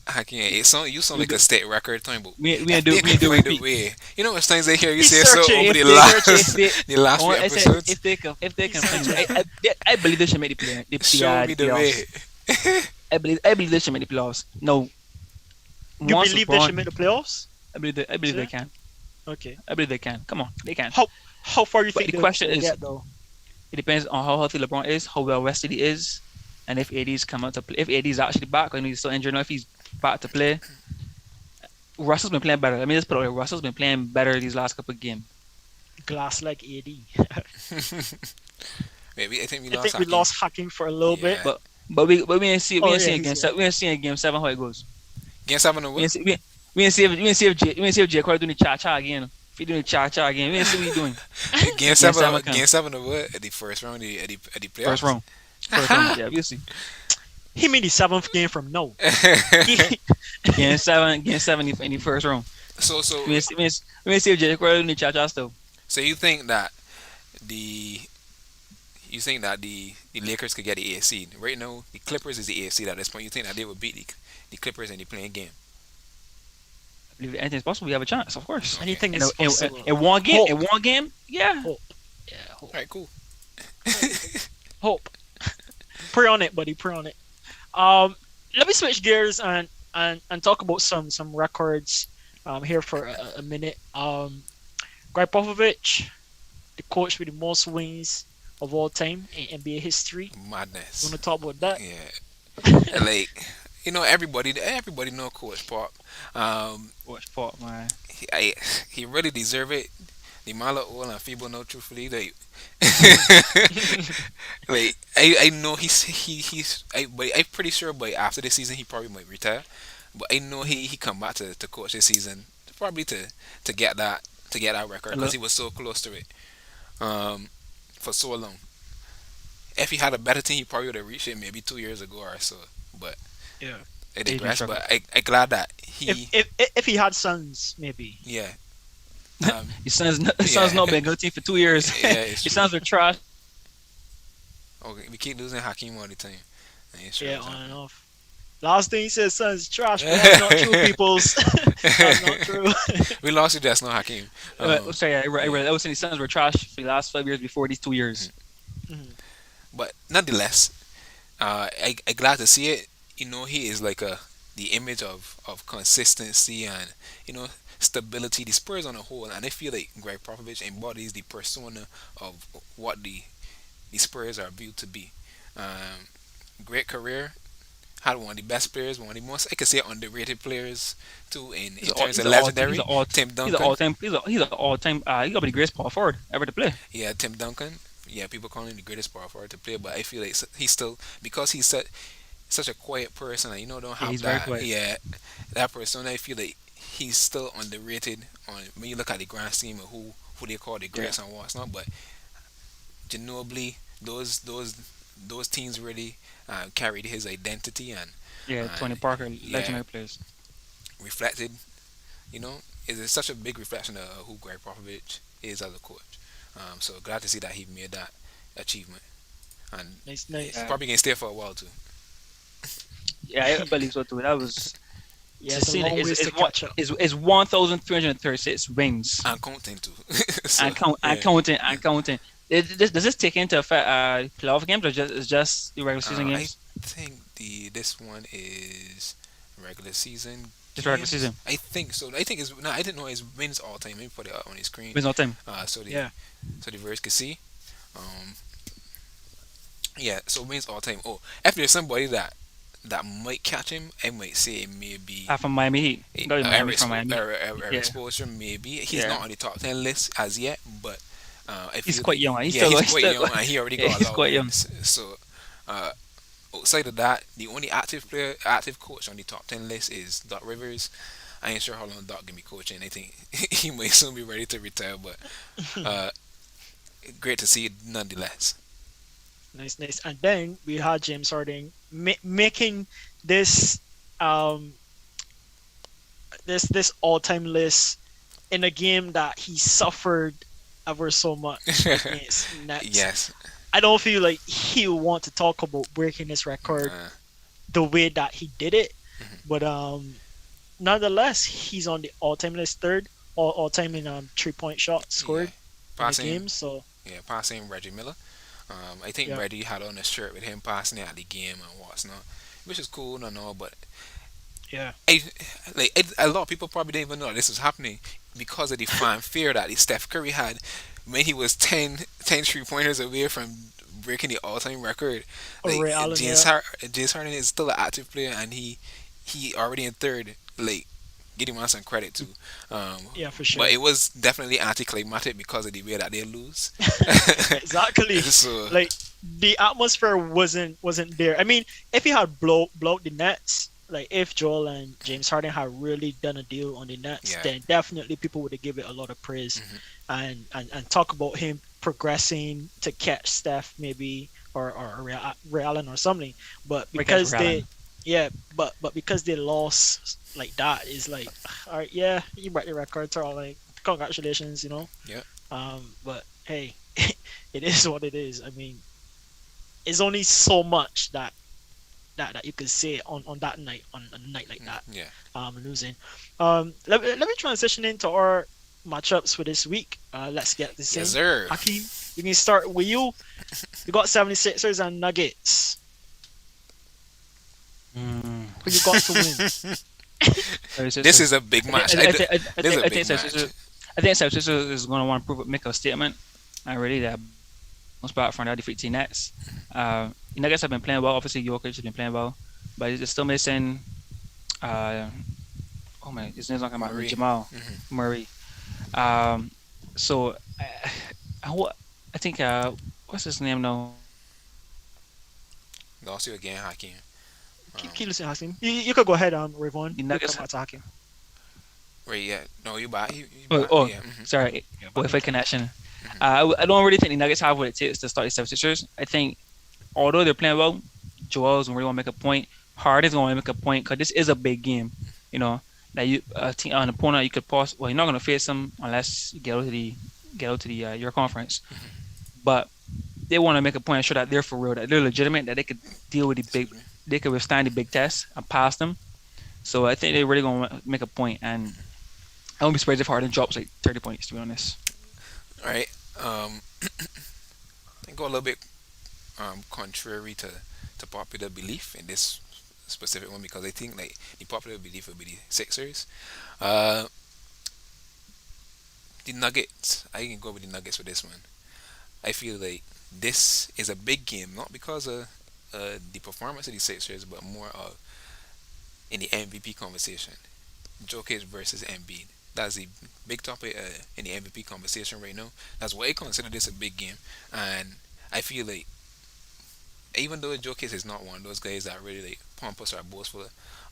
how can you sound We like do a state record talking about we if ain't do they we can ain't do find a repeat. way. You know what times I hear you He's say so searching. over If the they if last they the last few I said episodes. if they He's can find a way, searching. I believe they should make the play Show me the the way. playoffs. I believe they should make the playoffs. No, You once believe they should LeBron, make the playoffs? I believe they Sir? can. Okay. I believe they can. Come on, they can. How how far you But think the question they'll is, get though? it depends on how healthy LeBron is, how well rested he is, and if AD's come out to play. If AD's actually back, I know he's still injured. Now if he's back to play, Russell's been playing better. I mean, let's put it away. Russell's been playing better these last couple of games. Glass like AD. Maybe I think we I lost think we Hakeem. lost Hacking for a little bit. Yeah. But we ain't see Oh we ain't yeah, seeing he's game here. seven. We ain't seeing game seven how it goes. Game 7 or We what? ain't see we ain't see if Jay Carter doing the cha cha again. If he doing the cha cha again, we ain't see what he doing. Game Game 7 seven come game 7 or what? At the first round at the first playoffs. round. First round. Yeah, we'll see. He made the seventh game from no. Game seven in the first round. so so We ain't see if Jay Carter doing the cha cha still. so you think that the the Lakers could get the AFC seed right now? The Clippers is the AFC seed at this point. You think that they would beat the Clippers in the playing game? I believe anything's possible. We have a chance, of course. Okay. Anything is possible. In Hope. one game, yeah. Hope. Yeah, All hope. right, cool. Hope. Pray on it, buddy. Pray on it. Let me switch gears and talk about some records here for a minute. Greg Popovich, the coach with the most wins of all time in NBA history. You Madness. want to talk about that? Yeah, like everybody know Coach Pop. Watch part, man. He really deserve it. The Mala Oil and Feeble no truthfully like like I know but I'm pretty sure by after this season he probably might retire. But I know he come back to coach this season probably to get that record because Look, he was so close to it for so long. If he had a better team, he probably would have reached it maybe 2 years ago or so. But Yeah. I Agent digress. struggle. But I glad that he If he had sons, maybe. yeah His son's yeah not been a good team for 2 years. yeah it's His true. sons are trash. Okay, we keep losing Hakeem all the time. And it's true. Yeah, on and off. Last thing he said, son's trash, but that's not true, peoples. That's not true. We lost you just now, Hakeem. Sorry, Yeah. I was saying his sons were trash for the last 5 years before these 2 years. Mhm. But nonetheless, I glad to see it. You know, he is like the image of consistency and stability. The Spurs on a whole, and I feel like Greg Popovich embodies the persona of what the Spurs are viewed to be. Great career. Had one of the best players, one of the most I could say underrated players too in terms of legendary. Tim Duncan. He's an all time. He got to be the greatest power forward ever to play. Yeah, Tim Duncan. Yeah, people call him the greatest power forward to play, but I feel like he's still because he's such a quiet person and don't Yeah, have he's very that quiet. that persona. I feel like he's still underrated on when you look at the grand scheme of who they call the Yeah, greats and what's not. But Ginobili, those teams really carried his identity and yeah. uh, Tony Parker, yeah legendary players. reflected. You know, it's such a big reflection of who Greg Popovich is as a coach. So glad to see that he made that achievement, and Nice, he's nice. Yeah, probably gonna stay for a while too. yeah. I believe so too. That was Yeah, to it's a see long is ways to is what catch up. is 1,336 rings And counting too. So and yeah, counting and counting. Does this take into effect playoff games or just the regular season I games? think this one is regular season Just regular games. season. I think so. I think it's no. I didn't know it's wins all time. Let me put it up on the screen. Wins all time. So Yeah. the viewers can see. Um, yeah. So wins all time. Oh, if there's somebody that might catch him, I might say maybe From Miami Heat. Got Miami from Miami. Eric Yeah, Spoelstra. Maybe he's yeah. not on the top 10 list as yet, but I He's feel quite like, young. yeah, he's quite Still, young and he already yeah, got a he's lot of quite young. wins. So uh, outside of that, the only active coach on the top 10 list is Doc Rivers. I ain't sure how long Doc can be coaching. I think he may soon be ready to retire, but uh, great to see it nonetheless. Nice, nice. And then we had James Harden making this um this all-time list in a game that he suffered ever so much against Nets. Yes. I don't feel like he would want to talk about breaking his record Uh, the way that he did it, mhm. but nonetheless, he's on the all-time list third all-time in 3-point shots Yeah. scored in a Passing. game. So Yeah, passing Reggie Miller. I think yeah, Reggie had on a shirt with him passing it at the game and what's not, which is cool, no, but yeah, I, a lot of people probably didn't even know this was happening because of the fanfare that Steph Curry had when he was 3 pointers away from breaking the all-time record. or Like Ray Allen. James, Yeah, James Harden is still an active player, and he already in third. Like, give him some credit too. Um, yeah, for but sure. it was definitely anticlimactic because of the way that they lose. Exactly. So Like the atmosphere wasn't there. I mean, if he had blow the Nets, like if Joel and James Harden had really done a deal on the Nets, yeah. then definitely people would have given it a lot of praise Hmm. and talk about him progressing to catch Steph maybe or Ray Allen or something. But Break catch because for they Allen. yeah, but because they lost like that, is like all right, yeah, you break the record, so like congratulations, you know. Yeah. But hey, it is what it is. I mean, it's only so much that you could say on that night, on a night like that, Yeah. losing. Let me transition into our matchups for this week. Let's get this Yes, in. sir. Hakeem, we can start with you. You got 76ers and Nuggets. Mm. Who you got to win? Sorry, This sisters. is a big I think match. I, think This is a I think big match. I think South Sister is going to want to make a statement. I really that most part from that defeat T Nets. The Nuggets have been playing well. Obviously, Jokic has been playing well, but he's still missing. Uh, oh man, his name's not coming out. Marie. Jamal Hmm. Murray. Um, so I, I think what's his name now? Lost you again, Hakeem. Keep listening, Hakeem. You could go ahead, Ravon. The We'll Nuggets. come back to Hakeem. Wait, yeah. No, you back. You Oh, back. oh Yeah. Hmm. sorry, Yeah, back in Wi-Fi time. connection. Hmm. I don't really think the Nuggets have what it takes to start the 76ers. I think although they're playing well, Joel's going to really want to make a point. Harden's going to make a point because this is a big game. You know that you team, an opponent you could pause. Well, you're not going to face them unless you get out to the your conference. But they want to make a point and show that they're for real, that they're legitimate, that they could deal with the big, Excuse me. they could withstand the big tests and pass them. So I think they're really going to make a point, and I won't be surprised if Harden drops like 30 points. To be honest. All right. I go a little bit contrary to popular belief in this specific one because I think like the popular belief would be the Sixers. Uh, the Nuggets. I can go with the Nuggets for this one. I feel like this is a big game, not because of the performance of the Sixers, but more of in the MVP conversation. Jokic versus Embiid. That's the big topic in the MVP conversation right now. That's why I consider this a big game, and I feel like even though Jokic is not one of those guys that really like pompous or boastful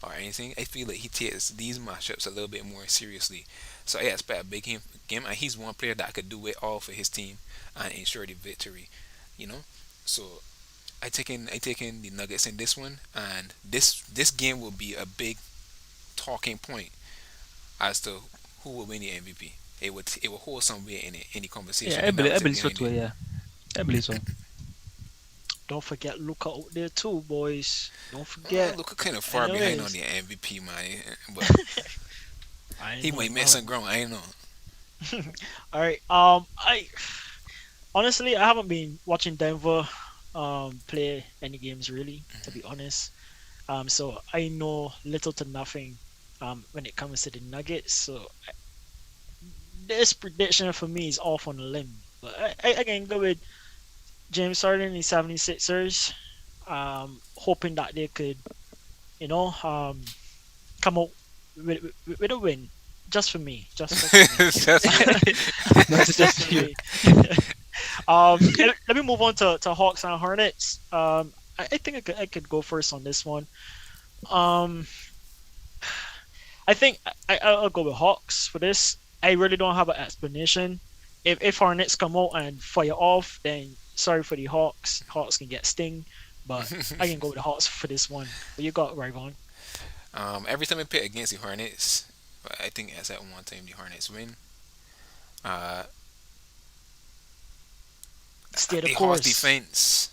or anything, I feel like he takes these matchups a little bit more seriously. So I expect a big game, and he's one player that could do it all for his team and ensure the victory. You know, so I taken the Nuggets in this one, and this game will be a big talking point as to who will win the MVP. It will hold some weight in the conversation, Yeah, the I narrative believe so behind too. it. Yeah, I believe so. Don't forget Luca out there too, boys. Don't forget. Look kind of far behind on Anyways, the MVP, man, but I he know, I might make know. some ground. I know. All right. I honestly I haven't been watching Denver play any games really, to be honest. So I know little to nothing when it comes to the Nuggets. So this prediction for me is off on a limb. But I can go with James Harden and the 76ers. Hoping that they could, you know, come out with a win. Just for me. Just for me. Just That's Just just for you. me. Let me move on to Hawks and Hornets. I think I could go first on this one. Um, I think I'll go with Hawks for this. I really don't have an explanation. If Hornets come out and fire off, then sorry for the Hawks. Hawks can get sting, but I can go with the Hawks for this one. What you got, Rayvon? Every time I pick against the Hornets, I think as at one time the Hornets win. Uh, Stay the the Hawks course. defense,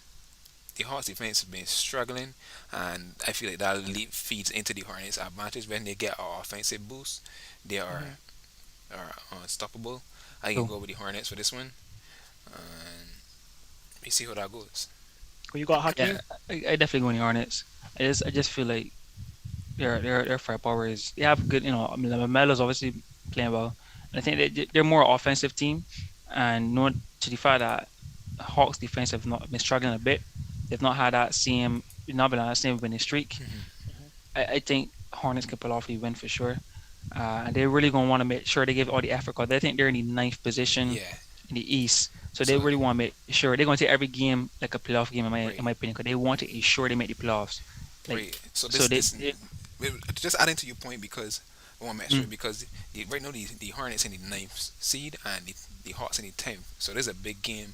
the Hawks defense has been struggling, and I feel like that leap feeds into the Hornets' advantage when they get an offensive boost. They Hmm. are unstoppable. I can True. go with the Hornets for this one, and we see how that goes. What you got, Yeah, Hakeem? I definitely go in the Hornets. I just feel like their firepower is they have good. I mean, Melo's obviously playing well, and I think they're more offensive team, and not to the fact that Hawks defense have not been struggling a bit. They've not had that same not been on that same winning streak. Hmm. Hmm. I think Hornets can pull off a win for sure. And they're really going to want to make sure they give all the effort because they think they're in the ninth position Yeah. in the East. So they So really want to make sure they're going to take every game like a playoff game in my great, opinion because they want to ensure they make the playoffs. Like great. So so they just adding to your point because I want to make sure mm, because right now the Hornets in the ninth seed and the Hawks in the 10th. So there's a big game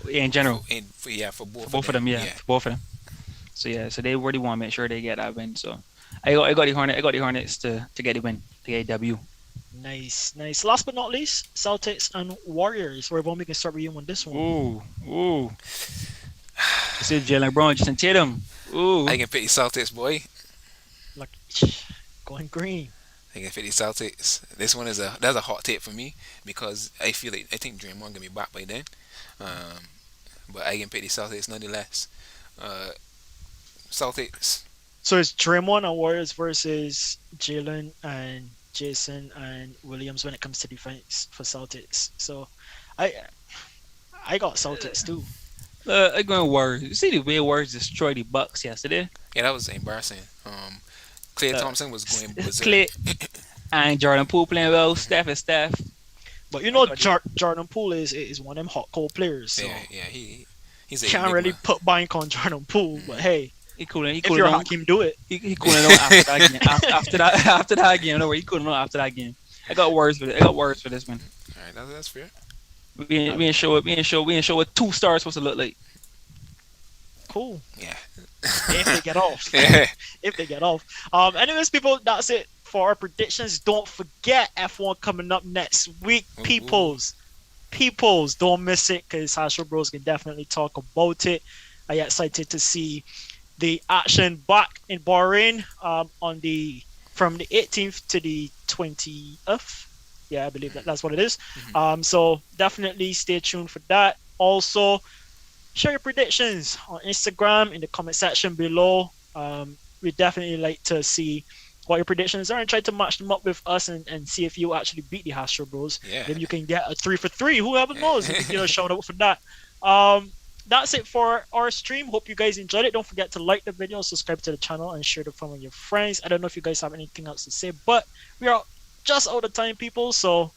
in general for for both of both of them. them, yeah, Yeah. for both of them. So yeah, so they really want to make sure they get that win. So I got the Hornets to get the win to get a W. Nice, nice. Last but not least, Celtics and Warriors. Rayvon, we can start with you on this one. Ooh. This is Jalen Brown, Jason Tatum. I Ooh. can pick the Celtics, boy. Like going green. I can pick the Celtics. This one is that's a hot take for me because I think Draymond gonna be back by then. Um, but I can pick the Celtics nonetheless. Uh, Celtics. So it's Draymond and Warriors versus Jalen and Jayson and Williams when it comes to defense for Celtics. So I I got Celtics too. I'm going Warriors. You see the way Warriors destroyed the Bucks yesterday? Yeah, that was embarrassing. Clay Uh, Thompson was going berserk. Clay and Jordan Poole playing well. Steph is Steph. But you I know got the Jordan Poole is one of them hot cold players, Yeah, so yeah, he's an can't really enigma. put bank on Jordan Poole. But Hmm. hey, he cooling. He if cooling you're down. Hakim, do it. He cooling down after that game. After that after that game. No worry, he cooling down after that game. I got words for it. I got words for this one. All right, that's fair. We ain't show what 2 stars supposed to look like. Cool. Yeah. If they get off. Yeah. If they get off. Anyways, people, that's it for our predictions. Don't forget F1 coming up next week. Ooh, ooh. Peoples, don't miss it because Hasher Bros can definitely talk about it. I am excited to see the action back in Bahrain on the from the 18th to the 20th. Yeah, I believe that's what it is. Mhm. So definitely stay tuned for that. Also, share your predictions on Instagram in the comment section below. We definitely like to see what your predictions are and try to match them up with us and see if you actually beat the Astro Bros. Yeah. Maybe you can get a 3 for 3. Whoever knows? You can get a Yeah. shout out for that. That's it for our stream. Hope you guys enjoyed it. Don't forget to like the video, subscribe to the channel, and share the fun with your friends. I don't know if you guys have anything else to say, but we are just out of time, people. So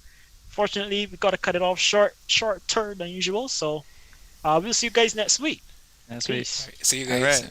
fortunately, we gotta cut it off shorter than usual. So we'll see you guys next week. That's sweet. Peace. All right, see you All guys. right.